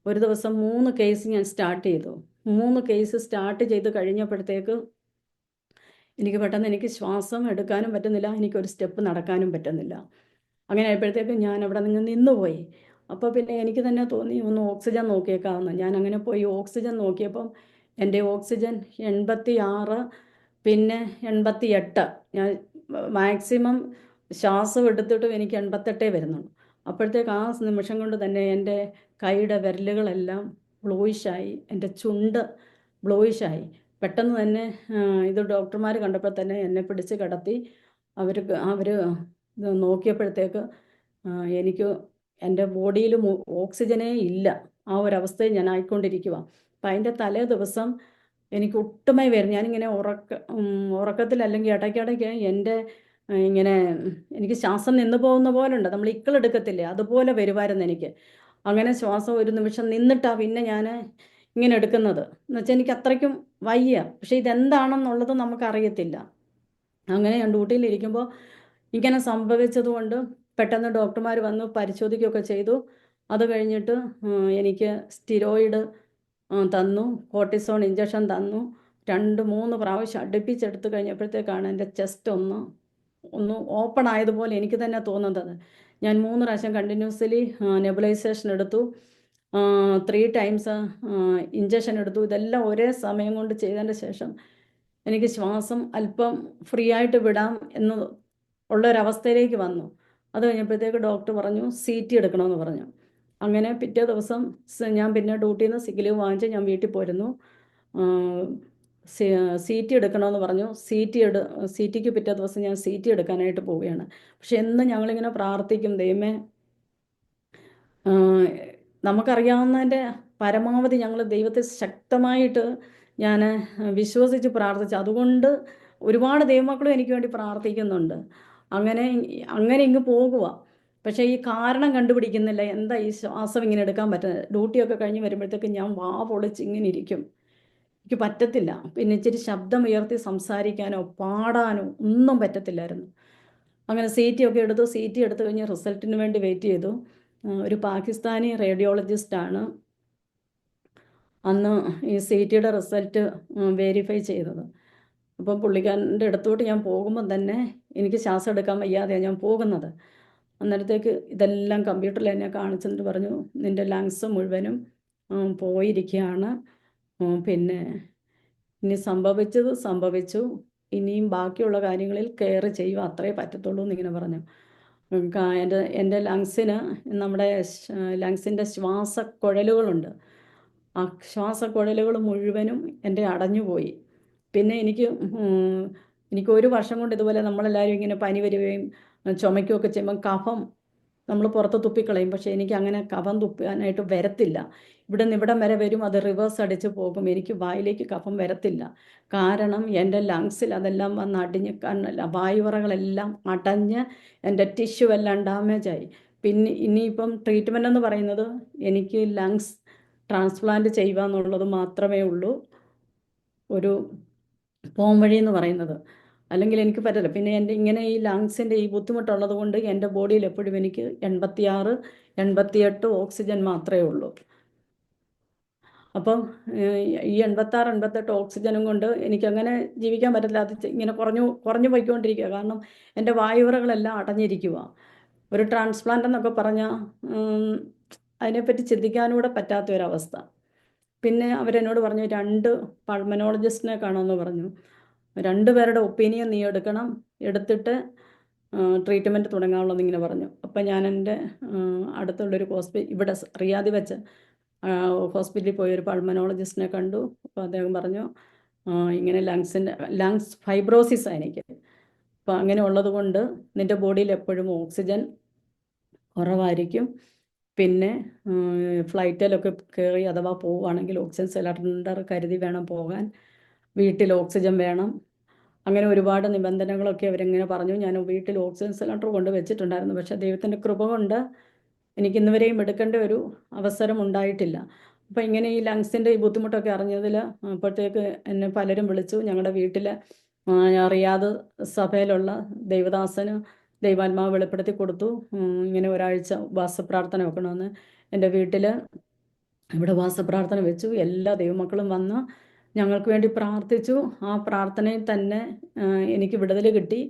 ഒരു ദിവസം 3 കേസ് ഞാൻ സ്റ്റാർട്ട് ചെയ്തു. 3 കേസ് സ്റ്റാർട്ട് ചെയ്ത് കഴിഞ്ഞപ്പോഴത്തേക്ക് എനിക്ക് ശ്വാസം എടുക്കാനും പറ്റുന്നില്ല, എനിക്കൊരു സ്റ്റെപ്പ് നടക്കാനും പറ്റുന്നില്ല. അങ്ങനെ ആയപ്പോഴത്തേക്ക് ഞാൻ അവിടെ നിന്ന് നിന്നുപോയി. അപ്പോൾ പിന്നെ എനിക്ക് തന്നെ തോന്നി ഒന്ന് ഓക്സിജൻ നോക്കിയേക്കാമെന്ന്. ഞാൻ അങ്ങനെ പോയി ഓക്സിജൻ നോക്കിയപ്പം എൻ്റെ ഓക്സിജൻ 86, പിന്നെ 88. ഞാൻ മാക്സിമം ശ്വാസം എടുത്തിട്ടും എനിക്ക് 88 വരുന്നുള്ളൂ. അപ്പോഴത്തേക്ക് ആ നിമിഷം കൊണ്ട് തന്നെ എൻ്റെ കൈയുടെ വിരലുകളെല്ലാം ബ്ലൂയിഷായി, എൻ്റെ ചുണ്ട് ബ്ലൂയിഷായി. പെട്ടെന്ന് തന്നെ ഇത് ഡോക്ടർമാർ കണ്ടപ്പോൾ തന്നെ എന്നെ പിടിച്ച് കിടത്തി. അവർ നോക്കിയപ്പോഴത്തേക്ക് എനിക്ക് എൻ്റെ ബോഡിയിൽ ഓക്സിജനേ ഇല്ല. ആ ഒരവസ്ഥയിൽ ഞാൻ ആയിക്കൊണ്ടിരിക്കുക. അപ്പം അതിൻ്റെ തലേ ദിവസം എനിക്ക് ഒട്ടുമായി വരും. ഞാനിങ്ങനെ ഉറക്കത്തിൽ അല്ലെങ്കിൽ ഇടയ്ക്കിടയ്ക്ക് എൻ്റെ ഇങ്ങനെ എനിക്ക് ശ്വാസം നിന്ന് പോകുന്ന പോലെ ഉണ്ട്. നമ്മൾ ഇക്കളെടുക്കത്തില്ലേ, അതുപോലെ വരുമായിരുന്നു എനിക്ക്. അങ്ങനെ ശ്വാസം ഒരു നിമിഷം നിന്നിട്ടാണ് പിന്നെ ഞാൻ ഇങ്ങനെ എടുക്കുന്നത്. എന്നുവെച്ചാൽ എനിക്ക് അത്രയ്ക്കും വയ്യ. പക്ഷേ ഇതെന്താണെന്നുള്ളത് നമുക്കറിയത്തില്ല. അങ്ങനെ ഞാൻ ഡ്യൂട്ടിയിലിരിക്കുമ്പോൾ ഇങ്ങനെ സംഭവിച്ചതുകൊണ്ട് പെട്ടെന്ന് ഡോക്ടർമാർ വന്ന് പരിശോധിക്കുകയൊക്കെ ചെയ്തു. അത് കഴിഞ്ഞിട്ട് എനിക്ക് സ്റ്റിറോയിഡ് തന്നു, കോർട്ടിസോൺ ഇഞ്ചക്ഷൻ തന്നു. 2-3 പ്രാവശ്യം അടുപ്പിച്ചെടുത്ത് കഴിഞ്ഞപ്പോഴത്തേക്കാണ് എൻ്റെ ചെസ്റ്റ് ഒന്ന് ഓപ്പൺ ആയതുപോലെ എനിക്ക് തന്നെ തോന്നുന്നത്. ഞാൻ 3 പ്രാവശ്യം കണ്ടിന്യൂസ്ലി നെബുലൈസേഷൻ എടുത്തു, 3 ടൈംസ് ഇഞ്ചക്ഷൻ എടുത്തു. ഇതെല്ലാം ഒരേ സമയം കൊണ്ട് ചെയ്തതിൻ്റെ ശേഷം എനിക്ക് ശ്വാസം അല്പം ഫ്രീ ആയിട്ട് വിടാം എന്ന് ഉള്ളൊരവസ്ഥയിലേക്ക് വന്നു. അത് കഴിഞ്ഞപ്പോഴത്തേക്ക് ഡോക്ടർ പറഞ്ഞു CT എടുക്കണമെന്ന് പറഞ്ഞു. അങ്ങനെ പിറ്റേ ദിവസം ഞാൻ പിന്നെ ഡ്യൂട്ടിയിൽ നിന്ന് സിക്ക് ലീവ് വാങ്ങിച്ച് ഞാൻ വീട്ടിൽ പോരുന്നു. CT എടുക്കണമെന്ന് പറഞ്ഞു. CTക്ക് പിറ്റേ ദിവസം ഞാൻ CT എടുക്കാനായിട്ട് പോവുകയാണ്. പക്ഷെ എന്നും ഞങ്ങളിങ്ങനെ പ്രാർത്ഥിക്കും, ദൈവമേ, നമുക്കറിയാവുന്നതിൻ്റെ പരമാവധി ഞങ്ങൾ ദൈവത്തെ ശക്തമായിട്ട് ഞാൻ വിശ്വസിച്ച് പ്രാർത്ഥിച്ചു. അതുകൊണ്ട് ഒരുപാട് ദൈവമക്കളും എനിക്ക് വേണ്ടി പ്രാർത്ഥിക്കുന്നുണ്ട്. അങ്ങനെ ഇങ്ങ് പോകുക. പക്ഷേ ഈ കാരണം കണ്ടുപിടിക്കുന്നില്ല, എന്താ ഈ ശ്വാസം ഇങ്ങനെ എടുക്കാൻ പറ്റുന്നത്. ഡ്യൂട്ടിയൊക്കെ കഴിഞ്ഞ് വരുമ്പോഴത്തേക്ക് ഞാൻ വാ പൊളിച്ച് ഇങ്ങനെ ഇരിക്കും, എനിക്ക് പറ്റത്തില്ല. പിന്നെ ഇച്ചിരി ശബ്ദം ഉയർത്തി സംസാരിക്കാനോ പാടാനോ ഒന്നും പറ്റത്തില്ലായിരുന്നു. അങ്ങനെ CT എടുത്ത് കഴിഞ്ഞ് റിസൾട്ടിന് വേണ്ടി വെയിറ്റ് ചെയ്തു. ഒരു പാകിസ്ഥാനി റേഡിയോളജിസ്റ്റാണ് അന്ന് ഈ CTയുടെ റിസൾട്ട് വെരിഫൈ ചെയ്തത്. അപ്പം പുള്ളിക്കാരൻ്റെ അടുത്തോട്ട് ഞാൻ പോകുമ്പം തന്നെ എനിക്ക് ശ്വാസം എടുക്കാൻ വയ്യാതെയാണ് ഞാൻ പോകുന്നത്. അന്നേരത്തേക്ക് ഇതെല്ലാം കമ്പ്യൂട്ടറിൽ എന്നെ കാണിച്ചെന്നിട്ട് പറഞ്ഞു, നിൻ്റെ ലങ്സ് മുഴുവനും പോയിരിക്കുകയാണ്. പിന്നെ ഇനി സംഭവിച്ചത് സംഭവിച്ചു, ഇനിയും ബാക്കിയുള്ള കാര്യങ്ങളിൽ കെയർ ചെയ്യുക, അത്രേ പറ്റത്തുള്ളൂ എന്നിങ്ങനെ പറഞ്ഞു. എൻ്റെ ലങ്സിന്, നമ്മുടെ ലങ്സിൻ്റെ ശ്വാസക്കുഴലുകളുണ്ട്, ആ ശ്വാസക്കുഴലുകൾ മുഴുവനും എൻ്റെ അടഞ്ഞുപോയി. പിന്നെ എനിക്ക് 1 വർഷം കൊണ്ട് ഇതുപോലെ നമ്മളെല്ലാവരും ഇങ്ങനെ പനി വരികയും ചുമയ്ക്കുകയൊക്കെ ചെയ്യുമ്പം കഫം നമ്മൾ പുറത്ത് തുപ്പിക്കളയും. പക്ഷേ എനിക്ക് അങ്ങനെ കഫം തുപ്പാനായിട്ട് വരത്തില്ല. ഇവിടെ നിന്ന് ഇവിടം വരെ വരും, അത് റിവേഴ്സ് അടിച്ച് പോകും. എനിക്ക് വായിലേക്ക് കഫം വരത്തില്ല. കാരണം എൻ്റെ ലങ്സിൽ അതെല്ലാം വന്ന് അടിഞ്ഞ് വായുവറകളെല്ലാം അടഞ്ഞ് എൻ്റെ ടിഷ്യൂ എല്ലാം ഡാമേജായി. പിന്നെ ഇനിയിപ്പം ട്രീറ്റ്മെൻ്റ് എന്ന് പറയുന്നത് എനിക്ക് ലങ്സ് ട്രാൻസ്പ്ലാന്റ് ചെയ്യുക എന്നുള്ളത് മാത്രമേ ഉള്ളൂ ഒരു പോം വഴി എന്ന് പറയുന്നത്. അല്ലെങ്കിൽ എനിക്ക് പറ്റില്ല. പിന്നെ എൻ്റെ ഇങ്ങനെ ഈ ലങ്സിൻ്റെ ഈ ബുദ്ധിമുട്ടുള്ളത് കൊണ്ട് എൻ്റെ ബോഡിയിൽ എപ്പോഴും എനിക്ക് 86, 88 ഓക്സിജൻ മാത്രമേ ഉള്ളൂ. അപ്പം ഈ 86, 88 ഓക്സിജനും കൊണ്ട് എനിക്കങ്ങനെ ജീവിക്കാൻ പറ്റില്ല. അത് ഇങ്ങനെ കുറഞ്ഞു പോയിക്കൊണ്ടിരിക്കുക. കാരണം എൻ്റെ വായുവറകളെല്ലാം അടഞ്ഞിരിക്കുക. ഒരു ട്രാൻസ്പ്ലാന്റ് എന്നൊക്കെ പറഞ്ഞാൽ അതിനെപ്പറ്റി ചിന്തിക്കാനൂടെ പറ്റാത്ത ഒരവസ്ഥ. പിന്നെ അവരെന്നോട് പറഞ്ഞു 2 പൾമനോളജിസ്റ്റിനെ കാണുമെന്ന് പറഞ്ഞു. 2 പേരുടെ ഒപ്പീനിയൻ നീ എടുക്കണം, എടുത്തിട്ട് ട്രീറ്റ്മെൻറ്റ് തുടങ്ങാവുള്ളൂ എന്നിങ്ങനെ പറഞ്ഞു. അപ്പം ഞാൻ എൻ്റെ അടുത്തുള്ളൊരു ഇവിടെ റിയാദിൽ വെച്ച് ഹോസ്പിറ്റലിൽ പോയി ഒരു പൾമനോളജിസ്റ്റിനെ കണ്ടു. അപ്പോൾ അദ്ദേഹം പറഞ്ഞു, ഇങ്ങനെ ലങ്സ് ഫൈബ്രോസിസ് എനിക്ക്. അപ്പോൾ അങ്ങനെ ഉള്ളത് കൊണ്ട് നിൻ്റെ ബോഡിയിൽ എപ്പോഴും ഓക്സിജൻ കുറവായിരിക്കും. പിന്നെ ഫ്ലൈറ്റിലൊക്കെ കയറി അഥവാ പോവുകയാണെങ്കിൽ ഓക്സിജൻ സിലിണ്ടർ കരുതി വേണം പോകാൻ. വീട്ടിൽ ഓക്സിജൻ വേണം. അങ്ങനെ ഒരുപാട് നിബന്ധനകളൊക്കെ അവരിങ്ങനെ പറഞ്ഞു. ഞാൻ വീട്ടിൽ ഓക്സിജൻ സിലിണ്ടർ കൊണ്ട് വെച്ചിട്ടുണ്ടായിരുന്നു. പക്ഷേ ദൈവത്തിൻ്റെ കൃപ കൊണ്ട് എനിക്ക് ഇന്ന് വരെയും എടുക്കേണ്ട ഒരു അവസരം ഉണ്ടായിട്ടില്ല. അപ്പോൾ ഇങ്ങനെ ഈ ലങ്സിൻ്റെ ഈ ബുദ്ധിമുട്ടൊക്കെ അറിഞ്ഞതിൽ അപ്പോഴത്തേക്ക് എന്നെ പലരും വിളിച്ചു. ഞങ്ങളുടെ വീട്ടിൽ റിയാദ് സഭയിലുള്ള ദൈവദാസന് ദൈവാത്മാവ് വെളിപ്പെടുത്തി കൊടുത്തു. ഇങ്ങനെ ഒരാഴ്ച ഉപവാസപ്രാർത്ഥന വെക്കണമെന്ന്. എൻ്റെ വീട്ടിൽ ഇവിടെ ഉപവാസപ്രാർത്ഥന വെച്ചു. എല്ലാ ദൈവമക്കളും വന്ന് ഞങ്ങൾക്ക് വേണ്ടി പ്രാർത്ഥിച്ചു. ആ പ്രാർത്ഥനയിൽ തന്നെ എനിക്ക് വിടുതൽ കിട്ടി.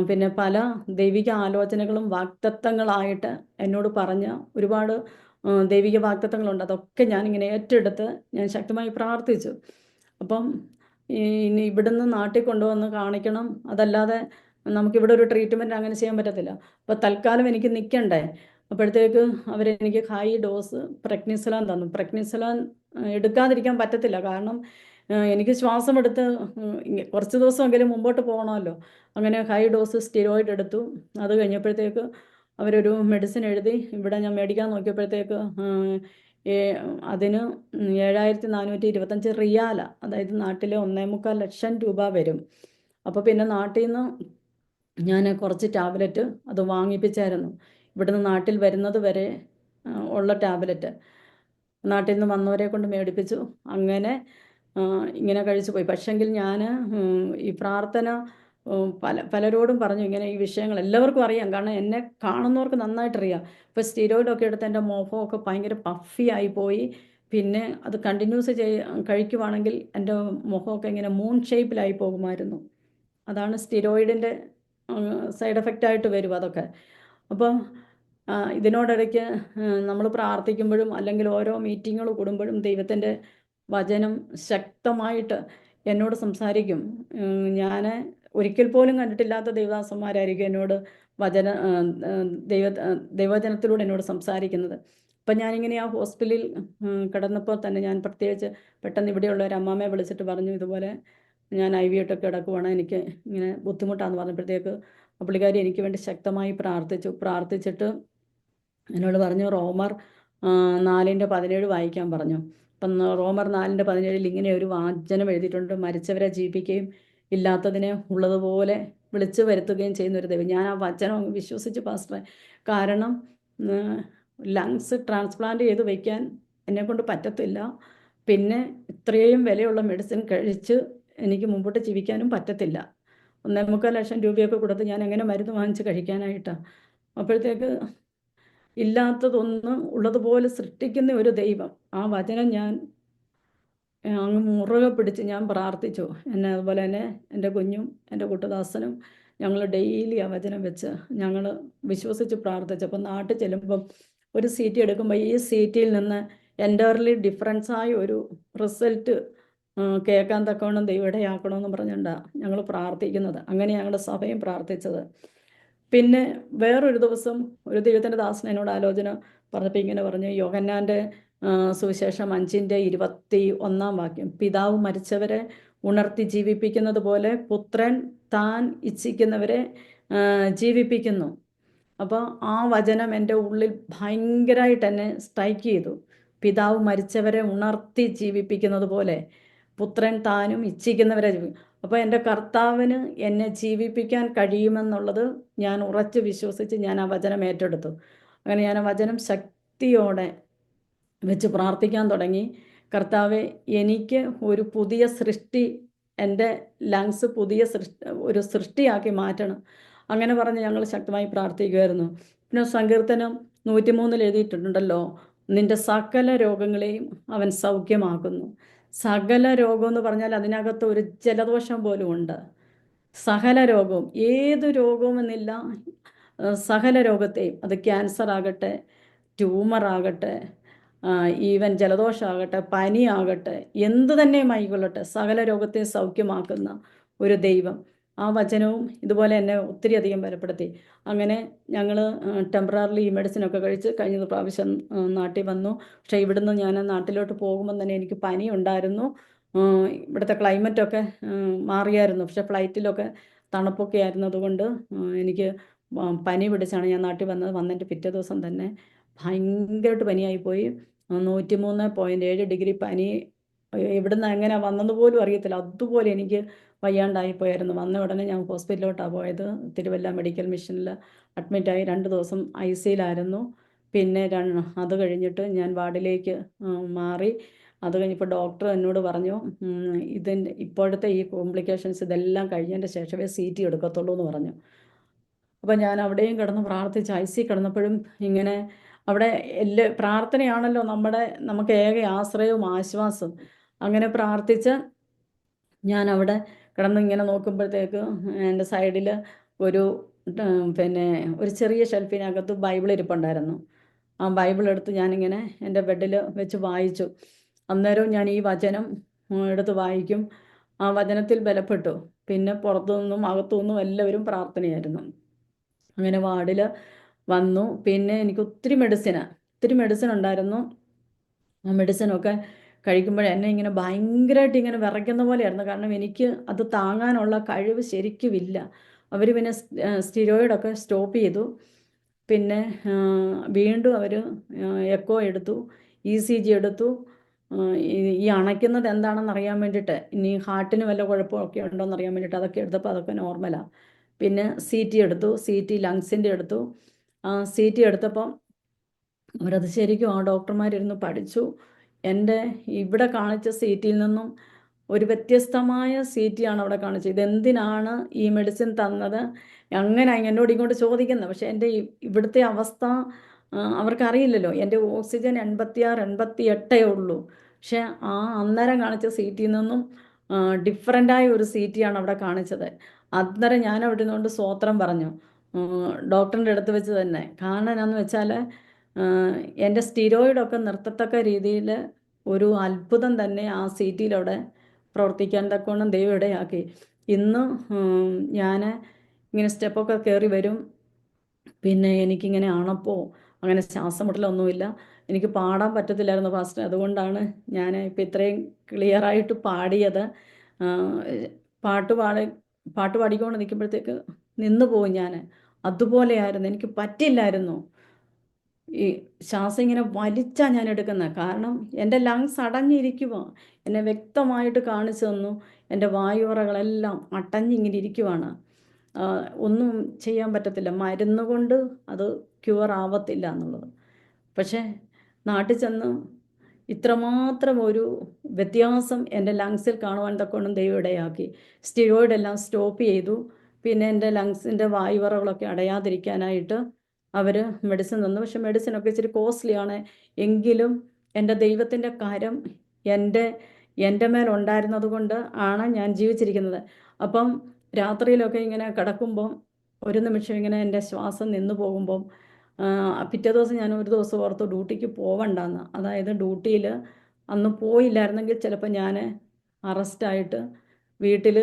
പിന്നെ പല ദൈവിക ആലോചനകളും വാഗ്ദത്തങ്ങളായിട്ട് എന്നോട് പറഞ്ഞ ഒരുപാട് ദൈവിക വാഗ്ദത്തങ്ങളുണ്ട്. അതൊക്കെ ഞാനിങ്ങനെ ഏറ്റെടുത്ത് ഞാൻ ശക്തമായി പ്രാർത്ഥിച്ചു. അപ്പം ഇനി ഇവിടുന്ന് നാട്ടിൽ കൊണ്ടുവന്ന് കാണിക്കണം, അതല്ലാതെ നമുക്കിവിടെ ഒരു ട്രീറ്റ്മെൻറ്റ് അങ്ങനെ ചെയ്യാൻ പറ്റത്തില്ല. അപ്പോൾ തൽക്കാലം എനിക്ക് നിൽക്കണ്ടേ. അപ്പോഴത്തേക്ക് അവരെനിക്ക് ഹൈ ഡോസ് പ്രഗ്നിസലാൻ തന്നു. പ്രഗ്നിസലാൻ എടുക്കാതിരിക്കാൻ പറ്റത്തില്ല, കാരണം എനിക്ക് ശ്വാസമെടുത്ത് കുറച്ച് ദിവസമെങ്കിലും മുമ്പോട്ട് പോകണമല്ലോ. അങ്ങനെ ഹൈ ഡോസ് സ്റ്റിറോയിഡ് എടുത്തു. അത് കഴിഞ്ഞപ്പോഴത്തേക്ക് അവരൊരു മെഡിസിൻ എഴുതി. ഇവിടെ ഞാൻ മേടിക്കാൻ നോക്കിയപ്പോഴത്തേക്ക് അതിന് 7425 റിയാല, അതായത് നാട്ടിൽ 1.25 ലക്ഷം രൂപ വരും. അപ്പോൾ പിന്നെ നാട്ടിൽ നിന്ന് ഞാൻ കുറച്ച് ടാബ്ലറ്റ് അത് വാങ്ങിപ്പിച്ചായിരുന്നു. ഇവിടുന്ന് നാട്ടിൽ വരുന്നത് വരെ ഉള്ള ടാബ്ലറ്റ് നാട്ടിൽ നിന്ന് വന്നവരെ കൊണ്ട് മേടിപ്പിച്ചു. അങ്ങനെ ഇങ്ങനെ കഴിച്ചു പോയി. പക്ഷെങ്കിൽ ഞാൻ ഈ പ്രാർത്ഥന പലരോടും പറഞ്ഞു ഇങ്ങനെ ഈ വിഷയങ്ങൾ എല്ലാവർക്കും അറിയാം, കാരണം എന്നെ കാണുന്നവർക്ക് നന്നായിട്ടറിയാം. ഇപ്പോൾ സ്റ്റീരോയിഡൊക്കെ എടുത്ത് എൻ്റെ മുഖമൊക്കെ ഭയങ്കര പഫി ആയിപ്പോയി. പിന്നെ അത് കണ്ടിന്യൂസ് കഴിക്കുവാണെങ്കിൽ എൻ്റെ മുഖമൊക്കെ ഇങ്ങനെ മൂൺ ഷേപ്പിലായി പോകുമായിരുന്നു. അതാണ് സ്റ്റിറോയിഡിൻ്റെ സൈഡ് എഫക്റ്റായിട്ട് വരും അതൊക്കെ. അപ്പം ഇതിനോടിടയ്ക്ക് നമ്മൾ പ്രാർത്ഥിക്കുമ്പോഴും അല്ലെങ്കിൽ ഓരോ മീറ്റിങ്ങുകൾ കൂടുമ്പോഴും ദൈവത്തിൻ്റെ വചനം ശക്തമായിട്ട് എന്നോട് സംസാരിക്കും. ഞാൻ ഒരിക്കൽ പോലും കണ്ടിട്ടില്ലാത്ത ദൈവദാസന്മാരായിരിക്കും എന്നോട് ദൈവവചനത്തിലൂടെ എന്നോട് സംസാരിക്കുന്നത്. അപ്പം ഞാനിങ്ങനെ ആ ഹോസ്പിറ്റലിൽ കിടന്നപ്പോൾ തന്നെ ഞാൻ പ്രത്യേകിച്ച് പെട്ടെന്ന് ഇവിടെയുള്ള ഒരു അമ്മാമ്മയെ വിളിച്ചിട്ട് പറഞ്ഞു, ഇതുപോലെ ഞാൻ IV ഇട്ടൊക്കെ കിടക്കുവാണ്, എനിക്ക് ഇങ്ങനെ ബുദ്ധിമുട്ടാണെന്ന് പറഞ്ഞപ്പോഴത്തേക്ക് പുള്ളിക്കാരി എനിക്ക് വേണ്ടി ശക്തമായി പ്രാർത്ഥിച്ചിട്ട് എന്നോട് പറഞ്ഞു റോമർ 4:17 വായിക്കാൻ പറഞ്ഞു. അപ്പം റോമർ 4:17 ഇങ്ങനെ ഒരു വാചനം എഴുതിയിട്ടുണ്ട്: മരിച്ചവരെ ജീവിപ്പിക്കുകയും ഇല്ലാത്തതിനെ ഉള്ളതുപോലെ വിളിച്ചു വരുത്തുകയും ചെയ്യുന്ന ഒരു ദൈവം. ഞാൻ ആ വചനം വിശ്വസിച്ച് പാസ്റ്ററെ, കാരണം ലങ്സ് ട്രാൻസ്പ്ലാന്റ് ചെയ്ത് വയ്ക്കാൻ എന്നെക്കൊണ്ട് പറ്റത്തില്ല. പിന്നെ ഇത്രയും വിലയുള്ള മെഡിസിൻ കഴിച്ച് എനിക്ക് മുമ്പോട്ട് ജീവിക്കാനും പറ്റത്തില്ല. 1.25 ലക്ഷം രൂപയൊക്കെ കൊടുത്ത് ഞാൻ എങ്ങനെ മരുന്ന് വാങ്ങിച്ച് കഴിക്കാനായിട്ടാണ്? അപ്പോഴത്തേക്ക് ഇല്ലാത്തതൊന്ന് ഉള്ളതുപോലെ സൃഷ്ടിക്കുന്ന ഒരു ദൈവം, ആ വചനം ഞാൻ അങ്ങ് മുറുകെ പിടിച്ച് ഞാൻ പ്രാർത്ഥിച്ചു. എന്നെ അതുപോലെ തന്നെ എൻ്റെ കുഞ്ഞും എൻ്റെ കുട്ടദാസനും ഞങ്ങൾ ഡെയിലി ആ വചനം വെച്ച് ഞങ്ങൾ വിശ്വസിച്ച് പ്രാർത്ഥിച്ചപ്പോൾ നാട്ടിൽ ചെല്ലുമ്പം ഒരു CT എടുക്കുമ്പോൾ ഈ CTയിൽ നിന്ന് എൻ്റർലി ഡിഫറൻസായ ഒരു റിസൾട്ട് കേൾക്കാൻ തക്കവണ്ണം ദൈവം ഇടയാക്കണമെന്ന് പറഞ്ഞുകൊണ്ടാണ് ഞങ്ങൾ പ്രാർത്ഥിക്കുന്നത്. അങ്ങനെ ഞങ്ങളുടെ സഭയും പ്രാർത്ഥിച്ചത്. പിന്നെ വേറൊരു ദിവസം ഒരു ദൈവത്തിൻ്റെ ദാസൻ എന്നോട് ആലോചന പറഞ്ഞപ്പോൾ ഇങ്ങനെ പറഞ്ഞു, യോഹന്നാൻ്റെ സുവിശേഷം 5:21 പിതാവ് മരിച്ചവരെ ഉണർത്തി ജീവിപ്പിക്കുന്നത് പോലെ പുത്രൻ താൻ ഇച്ഛിക്കുന്നവരെ ജീവിപ്പിക്കുന്നു. അപ്പോൾ ആ വചനം എൻ്റെ ഉള്ളിൽ ഭയങ്കരമായിട്ട് എന്നെ സ്ട്രൈക്ക് ചെയ്തു. പിതാവ് മരിച്ചവരെ ഉണർത്തി ജീവിപ്പിക്കുന്നത് പോലെ പുത്രൻ താനും ഇച്ഛിക്കുന്നവരെ അപ്പോൾ എൻ്റെ കർത്താവിന് എന്നെ ജീവിപ്പിക്കാൻ കഴിയുമെന്നുള്ളത് ഞാൻ ഉറച്ച് വിശ്വസിച്ച് ഞാൻ ആ വചനം ഏറ്റെടുത്തു. അങ്ങനെ ഞാൻ ആ വചനം ശക്തിയോടെ വെച്ച് പ്രാർത്ഥിക്കാൻ തുടങ്ങി. കർത്താവെ, എനിക്ക് ഒരു പുതിയ സൃഷ്ടി, എൻ്റെ ലങ്സ് പുതിയ ഒരു സൃഷ്ടിയാക്കി മാറ്റണം. അങ്ങനെ പറഞ്ഞ് ഞങ്ങൾ ശക്തമായി പ്രാർത്ഥിക്കുമായിരുന്നു. പിന്നെ സങ്കീർത്തനം 103 എഴുതിയിട്ടുണ്ടല്ലോ, നിൻ്റെ സകല രോഗങ്ങളെയും അവൻ സൗഖ്യമാക്കുന്നു. സകല രോഗം എന്ന് പറഞ്ഞാൽ അതിനകത്ത് ഒരു ജലദോഷം പോലും ഉണ്ട്. സകല രോഗവും, ഏത് രോഗവുമെന്നില്ല, സകല രോഗത്തെയും, അത് ക്യാൻസർ ആകട്ടെ, ട്യൂമറാകട്ടെ, ഈവൻ ജലദോഷമാകട്ടെ, പനിയാകട്ടെ, എന്തു തന്നെയുമായിക്കൊള്ളട്ടെ, സകല രോഗത്തെ സൗഖ്യമാക്കുന്ന ഒരു ദൈവം. ആ വചനവും ഇതുപോലെ എന്നെ ഒത്തിരി അധികം ബലപ്പെടുത്തി. അങ്ങനെ ഞങ്ങൾ ടെമ്പററിലി ഈ മെഡിസിനൊക്കെ കഴിച്ച് കഴിഞ്ഞ പ്രാവശ്യം നാട്ടിൽ വന്നു. പക്ഷേ ഇവിടുന്ന് ഞാൻ നാട്ടിലോട്ട് പോകുമ്പം തന്നെ എനിക്ക് പനി ഉണ്ടായിരുന്നു. ഇവിടുത്തെ ക്ലൈമറ്റൊക്കെ മാറിയായിരുന്നു. പക്ഷേ ഫ്ലൈറ്റിലൊക്കെ തണുപ്പൊക്കെ ആയിരുന്നതുകൊണ്ട് എനിക്ക് പനി പിടിച്ചാണ് ഞാൻ നാട്ടിൽ വന്നത്. വന്നതിൻ്റെ പിറ്റേ ദിവസം തന്നെ ഭയങ്കരമായിട്ട് പനിയായിപ്പോയി. 103.7 ഡിഗ്രി പനി. ഇവിടുന്ന് എങ്ങനെ വന്നെന്ന് പോലും അറിയത്തില്ല, അതുപോലെ എനിക്ക് വയ്യാണ്ടായിപ്പോയായിരുന്നു. വന്ന ഉടനെ ഞാൻ ഹോസ്പിറ്റലിലോട്ടാണ് പോയത്. തിരുവല്ല മെഡിക്കൽ മിഷനിൽ അഡ്മിറ്റായി 2 ദിവസം ICയിലായിരുന്നു. പിന്നെ അത് കഴിഞ്ഞിട്ട് ഞാൻ വാർഡിലേക്ക് മാറി. അത് കഴിഞ്ഞപ്പോൾ ഡോക്ടർ എന്നോട് പറഞ്ഞു, ഇതിൻ്റെ ഇപ്പോഴത്തെ ഈ കോംപ്ലിക്കേഷൻസ് ഇതെല്ലാം കഴിഞ്ഞതിൻ്റെ ശേഷമേ CT എടുക്കത്തുള്ളൂ എന്ന് പറഞ്ഞു. അപ്പം ഞാൻ അവിടെയും കിടന്ന് പ്രാർത്ഥിച്ച് IC കിടന്നപ്പോഴും ഇങ്ങനെ അവിടെ പ്രാർത്ഥനയാണല്ലോ നമുക്ക് ഏക ആശ്രയവും ആശ്വാസവും. അങ്ങനെ പ്രാർത്ഥിച്ച് ഞാൻ അവിടെ കിടന്ന് ഇങ്ങനെ നോക്കുമ്പോഴത്തേക്ക് എൻ്റെ സൈഡിൽ ഒരു പിന്നെ ഒരു ചെറിയ ഷെൽഫിനകത്ത് ബൈബിൾ ഇരിപ്പുണ്ടായിരുന്നു. ആ ബൈബിൾ എടുത്ത് ഞാനിങ്ങനെ എൻ്റെ ബെഡിൽ വെച്ച് വായിച്ചു. അന്നേരം ഞാൻ ഈ വചനം എടുത്ത് വായിക്കും. ആ വചനത്തിൽ ബലപ്പെട്ടു. പിന്നെ പുറത്തുനിന്നും അകത്തുനിന്നും എല്ലാവരും പ്രാർത്ഥനയായിരുന്നു. അങ്ങനെ വാർഡിൽ വന്നു. പിന്നെ എനിക്ക് ഒത്തിരി മെഡിസിൻ ഉണ്ടായിരുന്നു. ആ മെഡിസിനൊക്കെ കഴിക്കുമ്പോൾ എന്നെ ഇങ്ങനെ ഭയങ്കരമായിട്ട് ഇങ്ങനെ വിറയ്ക്കുന്ന പോലെയായിരുന്നു. കാരണം എനിക്ക് അത് താങ്ങാനുള്ള കഴിവ് ശരിക്കുമില്ല. അവർ പിന്നെ സ്റ്റിറോയിഡൊക്കെ സ്റ്റോപ്പ് ചെയ്തു. പിന്നെ വീണ്ടും അവർ എക്കോ എടുത്തു, ECG എടുത്തു. ഈ അണയ്ക്കുന്നത് എന്താണെന്ന് അറിയാൻ വേണ്ടിയിട്ട്, ഇനി ഹാർട്ടിന് വല്ല കുഴപ്പമൊക്കെ ഉണ്ടോ എന്ന് അറിയാൻ വേണ്ടിയിട്ട് അതൊക്കെ എടുത്തപ്പോൾ അതൊക്കെ നോർമലാണ്. പിന്നെ CT എടുത്തു, CT ലങ്സിൻ്റെ എടുത്തു. CT എടുത്തപ്പം അവരത് ശരിക്കും ആ ഡോക്ടർമാരിരുന്ന് പഠിച്ചു. എൻ്റെ ഇവിടെ കാണിച്ച CTയിൽ നിന്നും ഒരു വ്യത്യസ്തമായ CT ആണ് അവിടെ കാണിച്ചത്. ഇതെന്തിനാണ് ഈ മെഡിസിൻ തന്നത്, അങ്ങനെ എന്നോട് ഇങ്ങോട്ട് ചോദിക്കുന്നത്. പക്ഷേ എൻ്റെ ഇവിടുത്തെ അവസ്ഥ അവർക്കറിയില്ലല്ലോ. എൻ്റെ ഓക്സിജൻ 86, 88 ഉള്ളൂ. പക്ഷേ അന്നേരം കാണിച്ച CTയിൽ നിന്നും ഡിഫറൻ്റായ ഒരു CT ആണ് അവിടെ കാണിച്ചത്. അന്നേരം ഞാൻ അവിടെ നിന്നുകൊണ്ട് സ്തോത്രം പറഞ്ഞു, ഡോക്ടറിൻ്റെ അടുത്ത് വെച്ച് തന്നെ. കാരണം എന്നാന്ന് വെച്ചാൽ എൻ്റെ സ്റ്റിറോയിഡൊക്കെ നിർത്തത്തക്ക രീതിയിൽ ഒരു അത്ഭുതം തന്നെ ആ CTയിലവിടെ പ്രവർത്തിക്കാൻ തക്കവണ്ണം ദൈവം ഇടയാക്കി. ഇന്ന് ഞാൻ ഇങ്ങനെ സ്റ്റെപ്പൊക്കെ കയറി വരും. പിന്നെ എനിക്കിങ്ങനെ അണപ്പോ അങ്ങനെ ശ്വാസം മുട്ടലൊന്നുമില്ല. എനിക്ക് പാടാൻ പറ്റത്തില്ലായിരുന്നു ഫാസ്റ്റ്. അതുകൊണ്ടാണ് ഞാൻ ഇപ്പം ഇത്രയും ക്ലിയറായിട്ട് പാടിയത്. പാട്ട് പാടിക്കൊണ്ട് നിൽക്കുമ്പോഴത്തേക്ക് നിന്ന് പോകും ഞാൻ. അതുപോലെയായിരുന്നു, എനിക്ക് പറ്റില്ലായിരുന്നു. ഈ ശ്വാസം ഇങ്ങനെ വലിച്ചാണ് ഞാൻ എടുക്കുന്നത്. കാരണം എൻ്റെ ലങ്സ് അടഞ്ഞിരിക്കുക. എന്നെ വ്യക്തമായിട്ട് കാണിച്ചു തന്നു. എൻ്റെ വായുറകളെല്ലാം അടഞ്ഞിങ്ങനെ ഇരിക്കുവാണ്. ഒന്നും ചെയ്യാൻ പറ്റത്തില്ല. മരുന്ന് കൊണ്ട് അത് ക്യൂർ ആവത്തില്ല എന്നുള്ളത്. പക്ഷേ നാട്ടിൽ ചെന്ന് ഇത്രമാത്രം ഒരു വ്യത്യാസം എൻ്റെ ലങ്സിൽ കാണുവാൻ തക്കവണ്ണം ദൈവം ഇടയാക്കി. സ്റ്റിറോയിഡെല്ലാം സ്റ്റോപ്പ് ചെയ്തു. പിന്നെ എൻ്റെ ലങ്സിൻ്റെ വായുവറകളൊക്കെ അടയാതിരിക്കാനായിട്ട് അവർ മെഡിസിൻ തന്നു. പക്ഷെ മെഡിസിനൊക്കെ ഇച്ചിരി കോസ്റ്റ്ലിയാണ്. എങ്കിലും എൻ്റെ ദൈവത്തിൻ്റെ കരം എൻ്റെ മേലുണ്ടായിരുന്നത് കൊണ്ട് ആണ് ഞാൻ ജീവിച്ചിരിക്കുന്നത്. അപ്പം രാത്രിയിലൊക്കെ ഇങ്ങനെ കിടക്കുമ്പം ഒരു നിമിഷം ഇങ്ങനെ എൻ്റെ ശ്വാസം നിന്നു പോകുമ്പം പിറ്റേ ദിവസം ഞാൻ ഒരു ദിവസം ഓർത്തു ഡ്യൂട്ടിക്ക് പോവണ്ടെന്ന്. അതായത് ഡ്യൂട്ടിയിൽ അന്ന് പോയില്ലായിരുന്നെങ്കിൽ ചിലപ്പോൾ ഞാൻ അറസ്റ്റായിട്ട് വീട്ടിൽ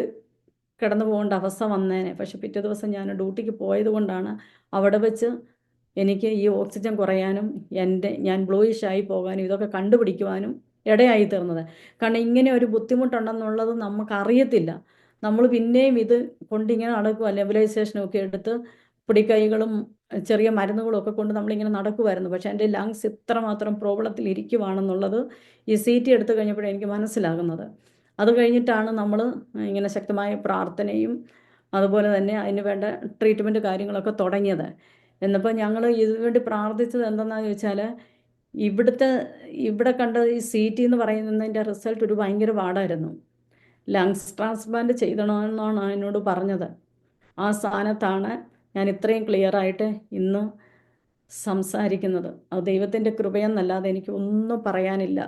കിടന്നു പോകേണ്ട അവസ്ഥ വന്നേനെ. പക്ഷെ പിറ്റേ ദിവസം ഞാൻ ഡ്യൂട്ടിക്ക് പോയത് കൊണ്ടാണ് അവിടെ വെച്ച് എനിക്ക് ഈ ഓക്സിജൻ കുറയാനും ഞാൻ ബ്ലൂയിഷായി പോകാനും ഇതൊക്കെ കണ്ടുപിടിക്കുവാനും ഇടയായി തീർന്നത്. കാരണം ഇങ്ങനെ ഒരു ബുദ്ധിമുട്ടുണ്ടെന്നുള്ളത് നമുക്കറിയത്തില്ല. നമ്മൾ പിന്നെയും ഇത് കൊണ്ടിങ്ങനെ നടക്കുക, നെബുലൈസേഷനൊക്കെ എടുത്ത് പൊടിക്കൈകളും ചെറിയ മരുന്നുകളും ഒക്കെ കൊണ്ട് നമ്മളിങ്ങനെ നടക്കുമായിരുന്നു. പക്ഷേ എൻ്റെ ലങ്സ് ഇത്രമാത്രം പ്രോബ്ലത്തിൽ ഇരിക്കുവാണെന്നുള്ളത് ഈ CT എടുത്തു കഴിഞ്ഞപ്പോഴേ എനിക്ക് മനസ്സിലാകുന്നത്. അത് കഴിഞ്ഞിട്ടാണ് നമ്മൾ ഇങ്ങനെ ശക്തമായ പ്രാർത്ഥനയും അതുപോലെ തന്നെ അതിന് വേണ്ട ട്രീറ്റ്മെൻറ്റ് കാര്യങ്ങളൊക്കെ തുടങ്ങിയത്. എന്നപ്പോൾ ഞങ്ങൾ ഇതിനുവേണ്ടി പ്രാർത്ഥിച്ചത് എന്തെന്നാന്ന് ചോദിച്ചാൽ, ഇവിടെ കണ്ട ഈ CT എന്ന് പറയുന്നതിൻ്റെ റിസൾട്ട് ഒരു ഭയങ്കര പാടായിരുന്നു. ലങ്സ് ട്രാൻസ്പ്ലാന്റ് ചെയ്യണമെന്നാണ് എന്നോട് പറഞ്ഞത്. ആ സ്ഥാനത്താണ് ഞാൻ ഇത്രയും ക്ലിയറായിട്ട് ഇന്ന് സംസാരിക്കുന്നത്. അത് ദൈവത്തിൻ്റെ കൃപയെന്നല്ലാതെ എനിക്ക് ഒന്നും പറയാനില്ല.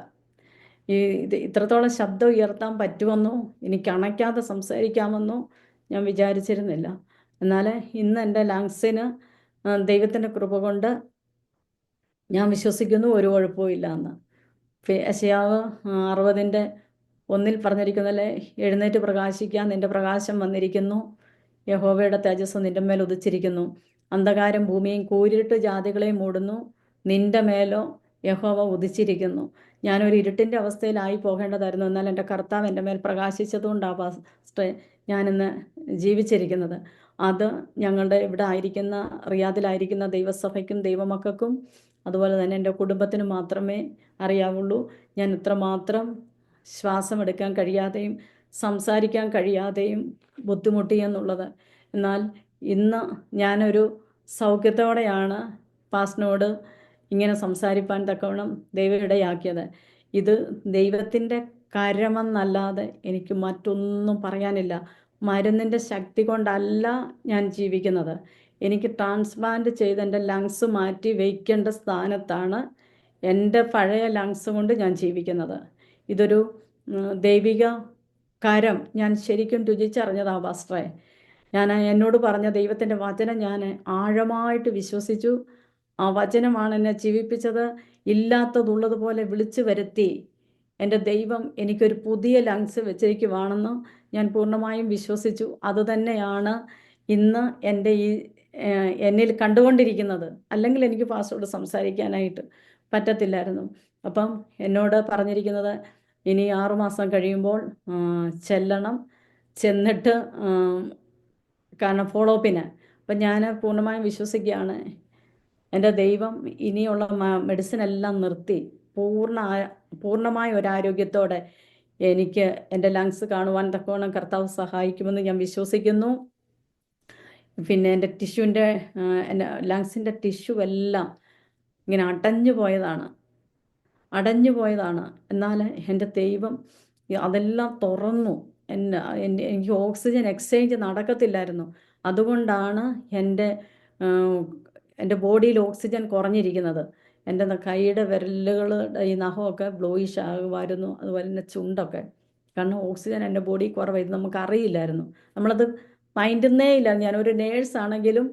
ഇത്രത്തോളം ശബ്ദം ഉയർത്താൻ പറ്റുമെന്നോ എനിക്ക് അണയ്ക്കാതെ സംസാരിക്കാമെന്നോ ഞാൻ വിചാരിച്ചിരുന്നില്ല. എന്നാൽ ഇന്ന് എൻ്റെ ലങ്സിന് ദൈവത്തിൻ്റെ കൃപ കൊണ്ട് ഞാൻ വിശ്വസിക്കുന്നു ഒരു കുഴപ്പവും ഇല്ല എന്ന്. യെശയ്യാവ് 60:1 പറഞ്ഞിരിക്കുന്നല്ലേ, എഴുന്നേറ്റ് പ്രകാശിക്കാൻ, നിൻ്റെ പ്രകാശം വന്നിരിക്കുന്നു, യഹോവയുടെ തേജസ് നിൻ്റെ മേൽ ഉദിച്ചിരിക്കുന്നു. അന്ധകാരം ഭൂമിയും കൂരിട്ട് ജാതികളെയും മൂടുന്നു, നിൻ്റെ മേലോ യഹോവ ഉദിച്ചിരിക്കുന്നു. ഞാനൊരു ഇരുട്ടിൻ്റെ അവസ്ഥയിലായി പോകേണ്ടതായിരുന്നു. എന്നാൽ എൻ്റെ കർത്താവ് എൻ്റെ മേൽ പ്രകാശിച്ചതുകൊണ്ടാണ് പാസ്റ്റേ ഞാനിന്ന് ജീവിച്ചിരിക്കുന്നത്. അത് ഞങ്ങളുടെ ഇവിടെ ആയിരിക്കുന്ന റിയാദിലായിരിക്കുന്ന ദൈവസഭയ്ക്കും ദൈവമക്കൾക്കും അതുപോലെ തന്നെ എൻ്റെ കുടുംബത്തിന് മാത്രമേ അറിയാവുള്ളൂ. ഞാൻ ഇത്രമാത്രം ശ്വാസം എടുക്കാൻ കഴിയാതെയും സംസാരിക്കാൻ കഴിയാതെയും ബുദ്ധിമുട്ടി എന്നുള്ളത്. എന്നാൽ ഇന്ന് ഞാനൊരു സൗഖ്യത്തോടെയാണ് പാസ്റ്ററിനോട് ഇങ്ങനെ സംസാരിപ്പാൻ തക്കവണ്ണം ദൈവം ഇടയാക്കിയത്. ഇത് ദൈവത്തിൻ്റെ കരമെന്നല്ലാതെ എനിക്ക് മറ്റൊന്നും പറയാനില്ല. മരുന്നിൻ്റെ ശക്തി കൊണ്ടല്ല ഞാൻ ജീവിക്കുന്നത്. എനിക്ക് ട്രാൻസ്പ്ലാന്റ് ചെയ്ത് എൻ്റെ ലങ്സ് മാറ്റി വയ്ക്കേണ്ട സ്ഥാനത്താണ് എൻ്റെ പഴയ ലങ്സ് കൊണ്ട് ഞാൻ ജീവിക്കുന്നത്. ഇതൊരു ദൈവിക കരം ഞാൻ ശരിക്കും രുചിച്ചറിഞ്ഞതാ പാസ്റ്ററെ. ഞാൻ എന്നോട് പറഞ്ഞ ദൈവത്തിൻ്റെ വചനം ഞാൻ ആഴമായിട്ട് വിശ്വസിച്ചു. ആ വചനമാണ് എന്നെ ജീവിപ്പിച്ചത്. ഇല്ലാത്തതുള്ളതുപോലെ വിളിച്ചു വരുത്തി എൻ്റെ ദൈവം എനിക്കൊരു പുതിയ ലങ്സ് വെച്ചേക്കുവാണെന്ന് ഞാൻ പൂർണ്ണമായും വിശ്വസിച്ചു. അതുതന്നെയാണ് ഇന്ന് എൻ്റെ ഈ എന്നിൽ കണ്ടുകൊണ്ടിരിക്കുന്നത്. അല്ലെങ്കിൽ എനിക്ക് പാസ്റ്ററോട് സംസാരിക്കാനായിട്ട് പറ്റത്തില്ലായിരുന്നു. അപ്പം എന്നോട് പറഞ്ഞിരിക്കുന്നത് ഇനി 6 മാസം കഴിയുമ്പോൾ ചെല്ലണം, ചെന്നിട്ട് കാരണം ഫോളോ അപ്പിന്. അപ്പം ഞാൻ പൂർണ്ണമായും വിശ്വസിക്കുകയാണ് എൻ്റെ ദൈവം ഇനിയുള്ള മെഡിസിൻ എല്ലാം നിർത്തി പൂർണ്ണമായ ഒരു ആരോഗ്യത്തോടെ എനിക്ക് എൻ്റെ ലങ്സ് കാണുവാൻ തക്കവണ്ണം കർത്താവ് സഹായിക്കുമെന്ന് ഞാൻ വിശ്വസിക്കുന്നു. പിന്നെ എൻ്റെ എൻ്റെ ലങ്സിൻ്റെ ടിഷ്യൂ എല്ലാം ഇങ്ങനെ അടഞ്ഞു പോയതാണ്. എന്നാൽ എൻ്റെ ദൈവം അതെല്ലാം തുറന്നു. എനിക്ക് ഓക്സിജൻ എക്സ്ചേഞ്ച് നടക്കത്തില്ലായിരുന്നു. അതുകൊണ്ടാണ് എൻ്റെ ബോഡിയിൽ ഓക്സിജൻ കുറഞ്ഞിരിക്കുന്നത്. എൻ്റെ കൈയുടെ വിരലുകളുടെ ഈ നഖമൊക്കെ ബ്ലോയിഷ് ആകുമായിരുന്നു, അതുപോലെ തന്നെ ചുണ്ടൊക്കെ. കാരണം ഓക്സിജൻ എൻ്റെ ബോഡി കുറവായിരുന്നു. നമുക്കറിയില്ലായിരുന്നു, നമ്മളത് മൈൻഡുന്നേ ഇല്ല. ഞാനൊരു നേഴ്സാണെങ്കിലും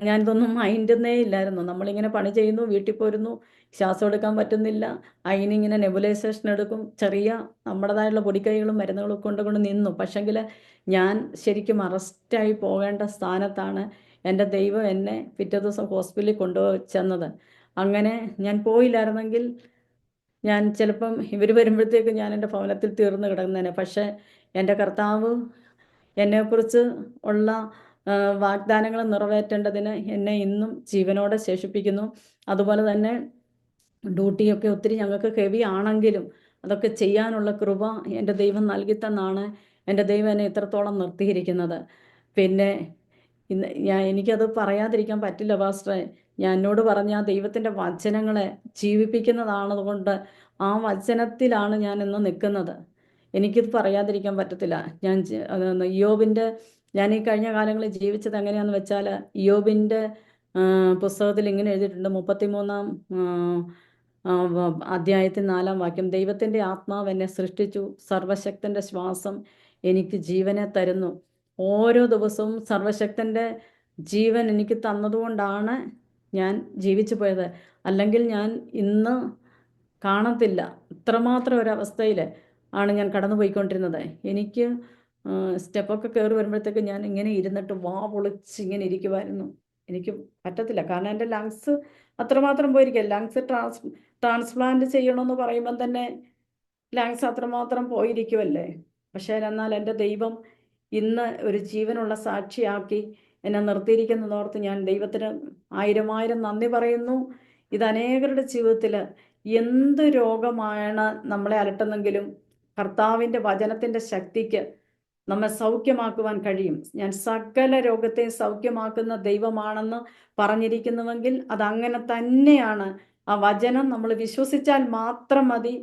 ഞാനിതൊന്നും മൈൻഡുന്നേ ഇല്ലായിരുന്നു. നമ്മളിങ്ങനെ പണി ചെയ്യുന്നു, വീട്ടിൽ പോരുന്നു, ശ്വാസം എടുക്കാൻ പറ്റുന്നില്ല, അതിനിങ്ങനെ നെബുലൈസേഷൻ എടുക്കും, ചെറിയ നമ്മുടേതായുള്ള പൊടിക്കൈകളും മരുന്നുകളും കൊണ്ട് നിന്നു. പക്ഷെങ്കിൽ ഞാൻ ശരിക്കും അറസ്റ്റായി പോകേണ്ട സ്ഥാനത്താണ് എൻ്റെ ദൈവം എന്നെ പിറ്റേ ദിവസം ഹോസ്പിറ്റലിൽ കൊണ്ടുപോയി ചെന്നത്. അങ്ങനെ ഞാൻ പോയില്ലായിരുന്നെങ്കിൽ ഞാൻ ചിലപ്പം ഇവർ വരുമ്പോഴത്തേക്ക് ഞാൻ എൻ്റെ ഭവനത്തിൽ തീർന്നു കിടന്നേനെ. പക്ഷേ എൻ്റെ കർത്താവ് എന്നെക്കുറിച്ച് ഉള്ള വാഗ്ദാനങ്ങൾ നിറവേറ്റേണ്ടതിന് എന്നെ ഇന്നും ജീവനോടെ ശേഷിപ്പിക്കുന്നു. അതുപോലെ തന്നെ ഡ്യൂട്ടിയൊക്കെ ഒത്തിരി ഞങ്ങൾക്ക് ഹെവി ആണെങ്കിലും അതൊക്കെ ചെയ്യാനുള്ള കൃപ എൻ്റെ ദൈവം നൽകിത്തന്നാണ് എൻ്റെ ദൈവം എന്നെ ഇത്രത്തോളം നിർത്തിയിരിക്കുന്നത്. പിന്നെ എനിക്കത് പറയാതിരിക്കാൻ പറ്റില്ല പാസ്റ്ററെ. ഞാൻ എന്നോട് പറഞ്ഞ ആ ദൈവത്തിൻ്റെ വചനങ്ങളെ ജീവിപ്പിക്കുന്നതാണതുകൊണ്ട് ആ വചനത്തിലാണ് ഞാൻ ഇന്ന് നിൽക്കുന്നത്. എനിക്കിത് പറയാതിരിക്കാൻ പറ്റത്തില്ല. ഞാൻ ഈ കഴിഞ്ഞ കാലങ്ങളിൽ ജീവിച്ചത് എങ്ങനെയാണെന്ന് വെച്ചാൽ, ഇയ്യോബിൻ്റെ പുസ്തകത്തിൽ ഇങ്ങനെ എഴുതിയിട്ടുണ്ട്, 33-ാം അധ്യായത്തിൽ 4-ാം വാക്യം, ദൈവത്തിൻ്റെ ആത്മാവ് എന്നെ സൃഷ്ടിച്ചു, സർവശക്തൻ്റെ ശ്വാസം എനിക്ക് ജീവനെ തരുന്നു. ഓരോ ദിവസവും സർവശക്തൻ്റെ ജീവൻ എനിക്ക് തന്നതുകൊണ്ടാണ് ഞാൻ ജീവിച്ചു പോയത്. അല്ലെങ്കിൽ ഞാൻ ഇന്ന് കാണത്തില്ല. ഇത്രമാത്രം ഒരവസ്ഥയിൽ ആണ് ഞാൻ കടന്നു പോയിക്കൊണ്ടിരുന്നത്. എനിക്ക് സ്റ്റെപ്പൊക്കെ കയറി വരുമ്പോഴത്തേക്ക് ഞാൻ ഇങ്ങനെ ഇരുന്നിട്ട് വാ പൊളിച്ച് ഇങ്ങനെ ഇരിക്കുമായിരുന്നു. എനിക്ക് പറ്റത്തില്ല, കാരണം എൻ്റെ ലങ്സ് അത്രമാത്രം പോയിരിക്കുക. ലങ്സ് ട്രാൻസ്പ്ലാന്റ് ചെയ്യണമെന്ന് പറയുമ്പം തന്നെ ലങ്സ് അത്രമാത്രം പോയിരിക്കുമല്ലേ. പക്ഷേ എന്നാൽ എൻ്റെ ദൈവം ഇന്ന് ഒരു ജീവനുള്ള സാക്ഷിയാക്കി എന്നെ നിർത്തിയിരിക്കുന്നതോർത്ത് ഞാൻ ദൈവത്തിന് 1000 നന്ദി പറയുന്നു. ഇത് അനേകരുടെ ജീവിതത്തിൽ എന്ത് രോഗമാണ് നമ്മളെ അലട്ടുന്നെങ്കിലും കർത്താവിൻ്റെ വചനത്തിൻ്റെ ശക്തിക്ക് നമ്മെ സൗഖ്യമാക്കുവാൻ കഴിയും. ഞാൻ സകല രോഗത്തെയും സൗഖ്യമാക്കുന്ന ദൈവമാണെന്ന് പറഞ്ഞിരിക്കുന്നുവെങ്കിൽ അതങ്ങനെ തന്നെയാണ്. ആ വചനം നമ്മൾ വിശ്വസിച്ചാൽ മാത്രം മതി.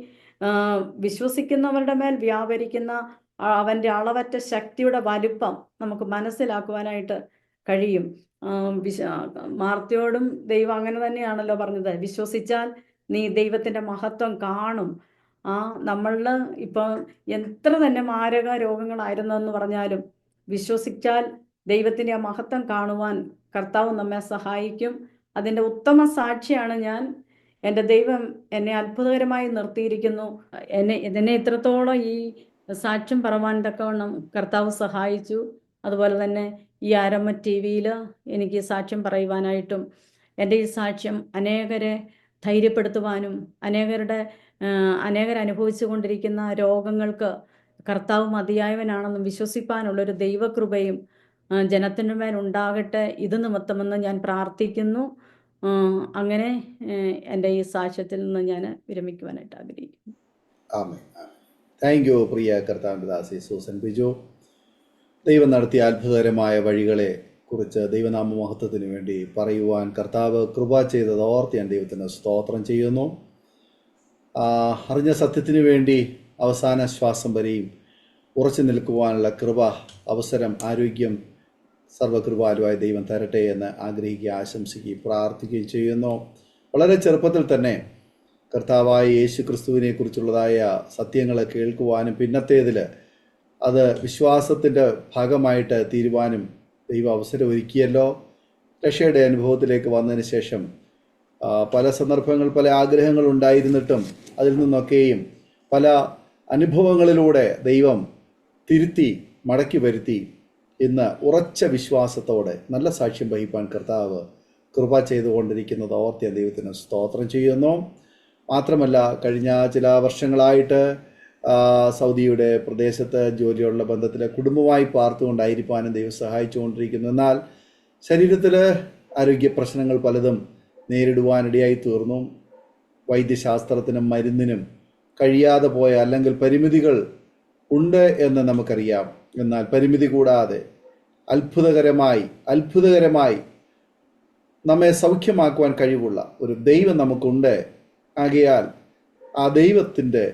വിശ്വസിക്കുന്നവരുടെ മേൽ വ്യാപരിക്കുന്ന അവൻ്റെ അളവറ്റ ശക്തിയുടെ വലുപ്പം നമുക്ക് മനസ്സിലാക്കുവാനായിട്ട് കഴിയും. മാർത്തയോടും ദൈവം അങ്ങനെ തന്നെയാണല്ലോ പറഞ്ഞത്, വിശ്വസിച്ചാൽ നീ ദൈവത്തിൻ്റെ മഹത്വം കാണും. നമ്മളിൽ ഇപ്പോൾ എത്ര തന്നെ മാരക രോഗങ്ങളായിരുന്നെന്ന് പറഞ്ഞാലും വിശ്വസിച്ചാൽ ദൈവത്തിൻ്റെ ആ മഹത്വം കാണുവാൻ കർത്താവ് നമ്മെ സഹായിക്കും. അതിൻ്റെ ഉത്തമ സാക്ഷിയാണ് ഞാൻ. എൻ്റെ ദൈവം എന്നെ അത്ഭുതകരമായി നിർത്തിയിരിക്കുന്നു. എന്നെ ഇത്രത്തോളം ഈ സാക്ഷ്യം പറവാൻ തക്കവണ്ണം കർത്താവ് സഹായിച്ചു. അതുപോലെ തന്നെ ഈ ആരംഭ TV-യിൽ എനിക്ക് സാക്ഷ്യം പറയുവാനായിട്ടും എൻ്റെ ഈ സാക്ഷ്യം അനേകരെ ധൈര്യപ്പെടുത്തുവാനും അനേകർ അനുഭവിച്ചു കൊണ്ടിരിക്കുന്ന രോഗങ്ങൾക്ക് കർത്താവ് മതിയായവനാണെന്നും വിശ്വസിപ്പാനുള്ളൊരു ദൈവകൃപയും ജനത്തിൻ്റെ മേൽ ഉണ്ടാകട്ടെ ഇത് നിമിത്തമെന്ന് ഞാൻ പ്രാർത്ഥിക്കുന്നു. അങ്ങനെ എൻ്റെ ഈ സാക്ഷ്യത്തിൽ നിന്ന് ഞാൻ വിരമിക്കുവാനായിട്ട് ആഗ്രഹിക്കുന്നു. ആമേൻ. താങ്ക് യു പ്രിയ കർത്താവിൻ്റെ ദാസി സൂസൻ ബിജു. ദൈവം നടത്തിയ അത്ഭുതകരമായ വഴികളെ കുറിച്ച് ദൈവനാമ മഹത്വത്തിന് വേണ്ടി പറയുവാൻ കർത്താവ് കൃപ ചെയ്തത് ഓർത്ത് ഞാൻ ദൈവത്തിന് സ്തോത്രം ചെയ്യുന്നു. അറിഞ്ഞ സത്യത്തിന് വേണ്ടി അവസാന ശ്വാസം വരെയും ഉറച്ചു നിൽക്കുവാനുള്ള കൃപ, അവസരം, ആരോഗ്യം സർവകൃപാലുവായ ദൈവം തരട്ടെ എന്ന് ആഗ്രഹിക്കുകയും ആശംസിക്കുകയും പ്രാർത്ഥിക്കുകയും ചെയ്യുന്നു. വളരെ ചെറുപ്പത്തിൽ തന്നെ കർത്താവായ യേശു ക്രിസ്തുവിനെ കുറിച്ചുള്ളതായ സത്യങ്ങൾ കേൾക്കുവാനും പിന്നത്തേതിൽ അത് വിശ്വാസത്തിൻ്റെ ഭാഗമായിട്ട് തീരുവാനും ദൈവം അവസരം ഒരുക്കിയല്ലോ. രക്ഷയുടെ അനുഭവത്തിലേക്ക് വന്നതിന് ശേഷം പല സന്ദർഭങ്ങൾ, പല ആഗ്രഹങ്ങൾ ഉണ്ടായിരുന്നിട്ടും അതിൽ നിന്നൊക്കെയും പല അനുഭവങ്ങളിലൂടെ ദൈവം തിരുത്തി മടക്കി വരുത്തി ഇന്ന് ഉറച്ച വിശ്വാസത്തോടെ നല്ല സാക്ഷ്യം വഹിപ്പാൻ കർത്താവ് കൃപ ചെയ്തുകൊണ്ടിരിക്കുന്നത് ഓർത്ത് ദൈവത്തിന് സ്തോത്രം ചെയ്യുന്നു. മാത്രമല്ല, കഴിഞ്ഞ ചില വർഷങ്ങളായിട്ട് സൗദിയുടെ പ്രദേശത്ത് ജോലിയുള്ള ബന്ധത്തിൽ കുടുംബമായി പാർത്തുകൊണ്ടായിരിക്കാനും ദൈവം സഹായിച്ചുകൊണ്ടിരിക്കുന്നു. എന്നാൽ ശരീരത്തിൽ ആരോഗ്യ പ്രശ്നങ്ങൾ പലതും നേരിടുവാനിടയായി തീർന്നു. വൈദ്യശാസ്ത്രത്തിനും മരുന്നിനും കഴിയാതെ പോയ, അല്ലെങ്കിൽ പരിമിതികൾ ഉണ്ട് എന്ന് നമുക്കറിയാം. എന്നാൽ പരിമിതി കൂടാതെ അത്ഭുതകരമായി നമ്മെ സൗഖ്യമാക്കുവാൻ കഴിവുള്ള ഒരു ദൈവം നമുക്കുണ്ട്. ആകയാൽ ആ ദൈവത്തിൻ്റെ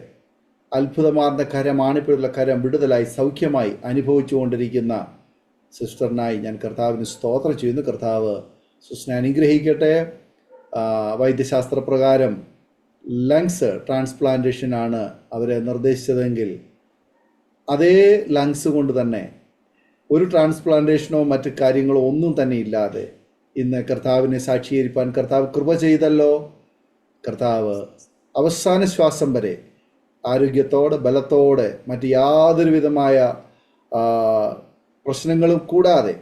അത്ഭുതമാർന്ന കരമാണിപ്പോഴുള്ള കരം വിടുതലായി സൗഖ്യമായി അനുഭവിച്ചു കൊണ്ടിരിക്കുന്ന സിസ്റ്ററിനായി ഞാൻ കർത്താവിന് സ്തോത്രം ചെയ്യുന്നു. കർത്താവ് സിസ്റ്ററിനെ അനുഗ്രഹിക്കട്ടെ. വൈദ്യശാസ്ത്രപ്രകാരം ലങ്സ് ട്രാൻസ്പ്ലാന്റേഷനാണ് അവരെ നിർദ്ദേശിച്ചതെങ്കിൽ അതേ ലങ്സ് കൊണ്ട് തന്നെ ഒരു ട്രാൻസ്പ്ലാന്റേഷനോ മറ്റ് കാര്യങ്ങളോ ഒന്നും തന്നെ ഇല്ലാതെ ഇന്ന് കർത്താവിനെ സാക്ഷീകരിപ്പാൻ കർത്താവ് കൃപ ചെയ്തല്ലോ. കർത്താവ് അവസാന ശ്വാസം വരെ ആരോഗ്യത്തോടെ, ബലത്തോടെ, മറ്റ് യാതൊരു വിധമായ പ്രശ്നങ്ങളും കൂടാതെ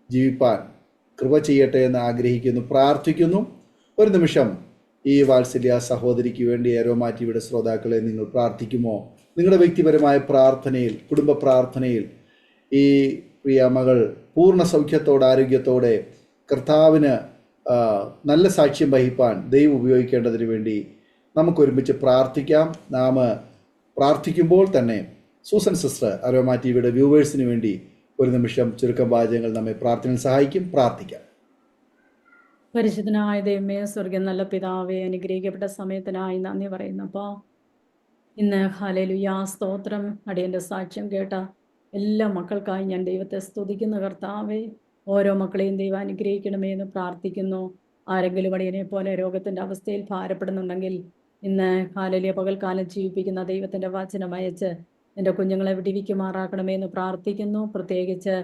ജീവിപ്പാൻ കൃപ ചെയ്യട്ടെ എന്ന് ആഗ്രഹിക്കുന്നു, പ്രാർത്ഥിക്കുന്നു. ഒരു നിമിഷം ഈ വാത്സല്യ സഹോദരിക്ക് വേണ്ടി അരോമ ടിവിയുടെ ശ്രോതാക്കളെ നിങ്ങൾ പ്രാർത്ഥിക്കുമോ? നിങ്ങളുടെ വ്യക്തിപരമായ പ്രാർത്ഥനയിൽ, കുടുംബ പ്രാർത്ഥനയിൽ ഈ പ്രിയ മകൾ പൂർണ്ണ സൗഖ്യത്തോടെ, ആരോഗ്യത്തോടെ കർത്താവിന് നല്ല സാക്ഷ്യം വഹിപ്പാൻ ദൈവം ഉപയോഗിക്കേണ്ടതിന് വേണ്ടി നമുക്കൊരുമിച്ച് പ്രാർത്ഥിക്കാം. നാം പ്രാർത്ഥിക്കുമ്പോൾ തന്നെ സൂസൻ സിസ്റ്റർ അരോമ ടിവിയുടെ വ്യൂവേഴ്സിന് വേണ്ടി ഒരു നിമിഷം ചുരുക്കം വാചകങ്ങൾ നമ്മെ പ്രാർത്ഥനയിൽ സഹായിക്കും. പ്രാർത്ഥിക്കാം. പരിശുദ്ധനായ ദൈവമേ, സ്വർഗ്ഗം നല്ല പിതാവേ, അനുഗ്രഹിക്കപ്പെട്ട സമയത്തിനായി നന്ദി പറയുന്നു. അപ്പോൾ ഇന്ന് ഹല്ലേലൂയ, സ്തോത്രം. അടിയൻ്റെ സാക്ഷ്യം കേട്ട എല്ലാ മക്കൾക്കായി ഞാൻ ദൈവത്തെ സ്തുതിക്കുന്ന കർത്താവേ, ഓരോ മക്കളെയും ദൈവം അനുഗ്രഹിക്കണമേ എന്ന് പ്രാർത്ഥിക്കുന്നു. ആരെങ്കിലും അടിയനെ പോലെ രോഗത്തിൻ്റെ അവസ്ഥയിൽ ഭാരപ്പെടുന്നുണ്ടെങ്കിൽ ഇന്ന് ഹല്ലേലൂയ പകൽക്കാലം ജീവിപ്പിക്കുന്ന ദൈവത്തിൻ്റെ വചനം അയച്ച് എൻ്റെ കുഞ്ഞുങ്ങളെ വിടിവിക്കുമാറാക്കണമേ എന്ന് പ്രാർത്ഥിക്കുന്നു. പ്രത്യേകിച്ച്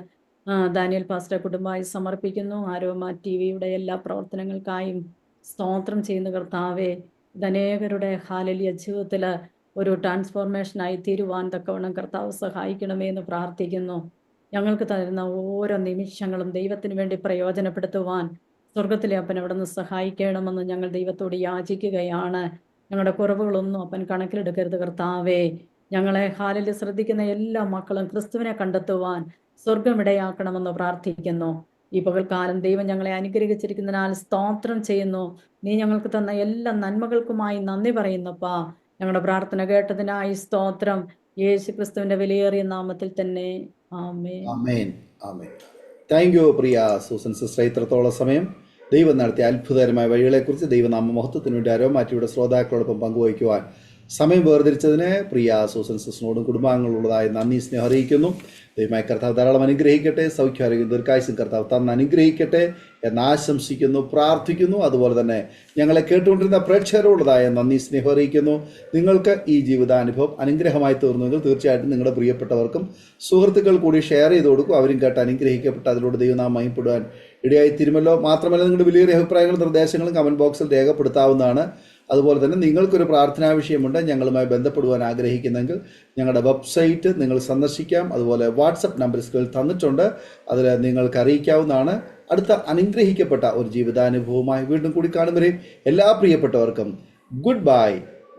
ദാനിയൽ പാസ്റ്റർ കുടുംബമായി സമർപ്പിക്കുന്നു. അരോമ ടിവിയുടെ എല്ലാ പ്രവർത്തനങ്ങൾക്കായും സ്തോത്രം ചെയ്യുന്ന കർത്താവേ, ഇതനേകരുടെ ഹല്ലേലൂയ ജീവിതത്തിൽ ഒരു ട്രാൻസ്ഫോർമേഷനായി തീരുവാൻ തക്കവണ്ണം കർത്താവ് സഹായിക്കണമേ എന്ന് പ്രാർത്ഥിക്കുന്നു. ഞങ്ങൾക്ക് തരുന്ന ഓരോ നിമിഷങ്ങളും ദൈവത്തിന് വേണ്ടി പ്രയോജനപ്പെടുത്തുവാൻ സ്വർഗത്തിലെ അപ്പൻ അവിടെ നിന്ന് സഹായിക്കണമെന്ന് ഞങ്ങൾ ദൈവത്തോട് യാചിക്കുകയാണ്. ഞങ്ങളുടെ കുറവുകളൊന്നും അപ്പൻ കണക്കിലെടുക്കരുത് കർത്താവേ. ഞങ്ങളെ ഹല്ലേലൂയ ശ്രദ്ധിക്കുന്ന എല്ലാ മക്കളും ക്രിസ്തുവിനെ കണ്ടെത്തുവാൻ സ്വർഗമിടയാക്കണമെന്ന് പ്രാർത്ഥിക്കുന്നു. ഈ പകൽക്കാലം ദൈവം ഞങ്ങളെ അനുഗ്രഹിച്ചിരിക്കുന്നതിനാൽ സ്തോത്രം ചെയ്യുന്നു. നീ ഞങ്ങൾക്ക് തന്ന എല്ലാ നന്മകൾക്കുമായി നന്ദി പറയുന്നപ്പാ. ഞങ്ങളുടെ പ്രാർത്ഥന കേട്ടതിനായി സ്തോത്രം. യേശു ക്രിസ്തുവിന്റെ വിലയേറിയ നാമത്തിൽ തന്നെ ആമേൻ. ആമേൻ. ആമേൻ. താങ്ക് യു പ്രിയ സൂസൻ സിസ്റ്റർ. ഇത്രത്തോളം സമയം ദൈവം നടത്തിയ അത്ഭുതകരമായ വഴികളെക്കുറിച്ച് ദൈവനാമ മഹത്വത്തിന് വേണ്ടി അരോമ ടിവിയുടെ ശ്രോതാക്കളോടൊപ്പം പങ്കുവയ്ക്കുവാൻ സമയം വേർതിരിച്ചതിന് പ്രിയ സൂസൻ സിസ്റ്ററിനോടും കുടുംബാംഗങ്ങളുള്ളതായി നന്ദി, സ്നേഹം അറിയിക്കുന്നു. ദൈവമായ കർത്താവ് ധാരാളം അനുഗ്രഹിക്കട്ടെ, സൗഖ്യാരോഗ്യം ദീർഘായുസ്സും കർത്താവ് തന്ന് അനുഗ്രഹിക്കട്ടെ എന്ന് ആശംസിക്കുന്നു, പ്രാർത്ഥിക്കുന്നു. അതുപോലെ തന്നെ ഞങ്ങളെ കേട്ടുകൊണ്ടിരുന്ന പ്രേക്ഷകരോടുള്ളതായ നന്ദി, സ്നേഹം അറിയിക്കുന്നു. നിങ്ങൾക്ക് ഈ ജീവിതാനുഭവം അനുഗ്രഹമായി തീർന്നുവെങ്കിൽ തീർച്ചയായിട്ടും നിങ്ങളുടെ പ്രിയപ്പെട്ടവർക്കും സുഹൃത്തുക്കൾ കൂടി ഷെയർ ചെയ്ത് കൊടുക്കും. അവരും കേട്ട് അനുഗ്രഹിക്കപ്പെട്ട് അതിലൂടെ ദൈവനാമം മഹിമപ്പെടുവാൻ ഇടയായി തീരുമല്ലോ. മാത്രമല്ല, നിങ്ങളുടെ വലിയ അഭിപ്രായങ്ങളും നിർദ്ദേശങ്ങളും കമൻറ്റ് ബോക്സിൽ രേഖപ്പെടുത്താവുന്നതാണ്. അതുപോലെ തന്നെ നിങ്ങൾക്കൊരു പ്രാർത്ഥനാ വിഷയമുണ്ട്, ഞങ്ങളുമായി ബന്ധപ്പെടുവാൻ ആഗ്രഹിക്കുന്നെങ്കിൽ ഞങ്ങളുടെ വെബ്സൈറ്റ് നിങ്ങൾ സന്ദർശിക്കാം. അതുപോലെ വാട്സപ്പ് നമ്പർ സ്ക്രീനിൽ തന്നിട്ടുണ്ട്, അതിൽ നിങ്ങൾക്ക് അറിയിക്കാവുന്നതാണ്. അടുത്ത അനുഗ്രഹിക്കപ്പെട്ട ഒരു ജീവിതാനുഭവമായി വീണ്ടും കൂടി കാണുന്നവരെയും എല്ലാ പ്രിയപ്പെട്ടവർക്കും good bye.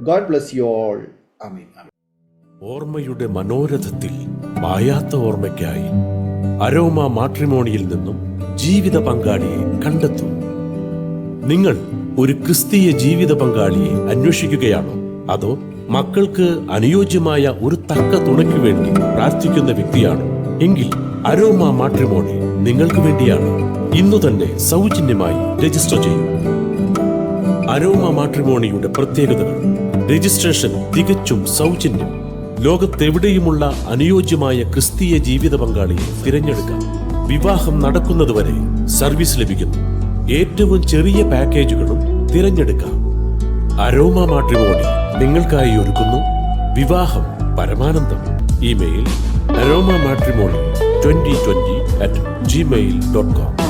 God bless you all. ആമീൻ. ഓർമ്മയുടെ മനോരഥത്തിൽ മായാത്ത ഓർമ്മയ്ക്കായി അരോമ മാട്രിമോണിയിൽ നിന്നും ജീവിത പങ്കാളിയെ കണ്ടെത്തൂ. നിങ്ങൾ ഒരു ക്രിസ്തീയ ജീവിത പങ്കാളിയെ അന്വേഷിക്കുകയാണോ? അതോ മക്കൾക്ക് അനുയോജ്യമായ ഒരു തക്ക തുണയ്ക്കു വേണ്ടി പ്രാർത്ഥിക്കുന്ന വ്യക്തിയാണോ? എങ്കിൽ അരോമ മാട്രിമോണി നിങ്ങൾക്ക് വേണ്ടിയാണ്. ഇന്നു തന്നെ സൗജന്യമായി രജിസ്റ്റർ ചെയ്യൂ. അരോമ മാട്രിമോണിയുടെ പ്രത്യേകതകൾ. രജിസ്ട്രേഷൻ തികച്ചും സൗജന്യം. ലോകത്തെവിടെയുമുള്ള അനുയോജ്യമായ ക്രിസ്തീയ ജീവിത പങ്കാളിയെ തിരഞ്ഞെടുക്കാം. വിവാഹം നടക്കുന്നതുവരെ സർവീസ് ലഭിക്കുന്നു. ഏറ്റവും ചെറിയ പാക്കേജുകളും തിരഞ്ഞെടുക്കാം. അരോമ മാട്രിമോണി നിങ്ങൾക്കായി ഒരുക്കുന്നു വിവാഹം പരമാനന്ദം. Email aroma matrimony2020@gmail.com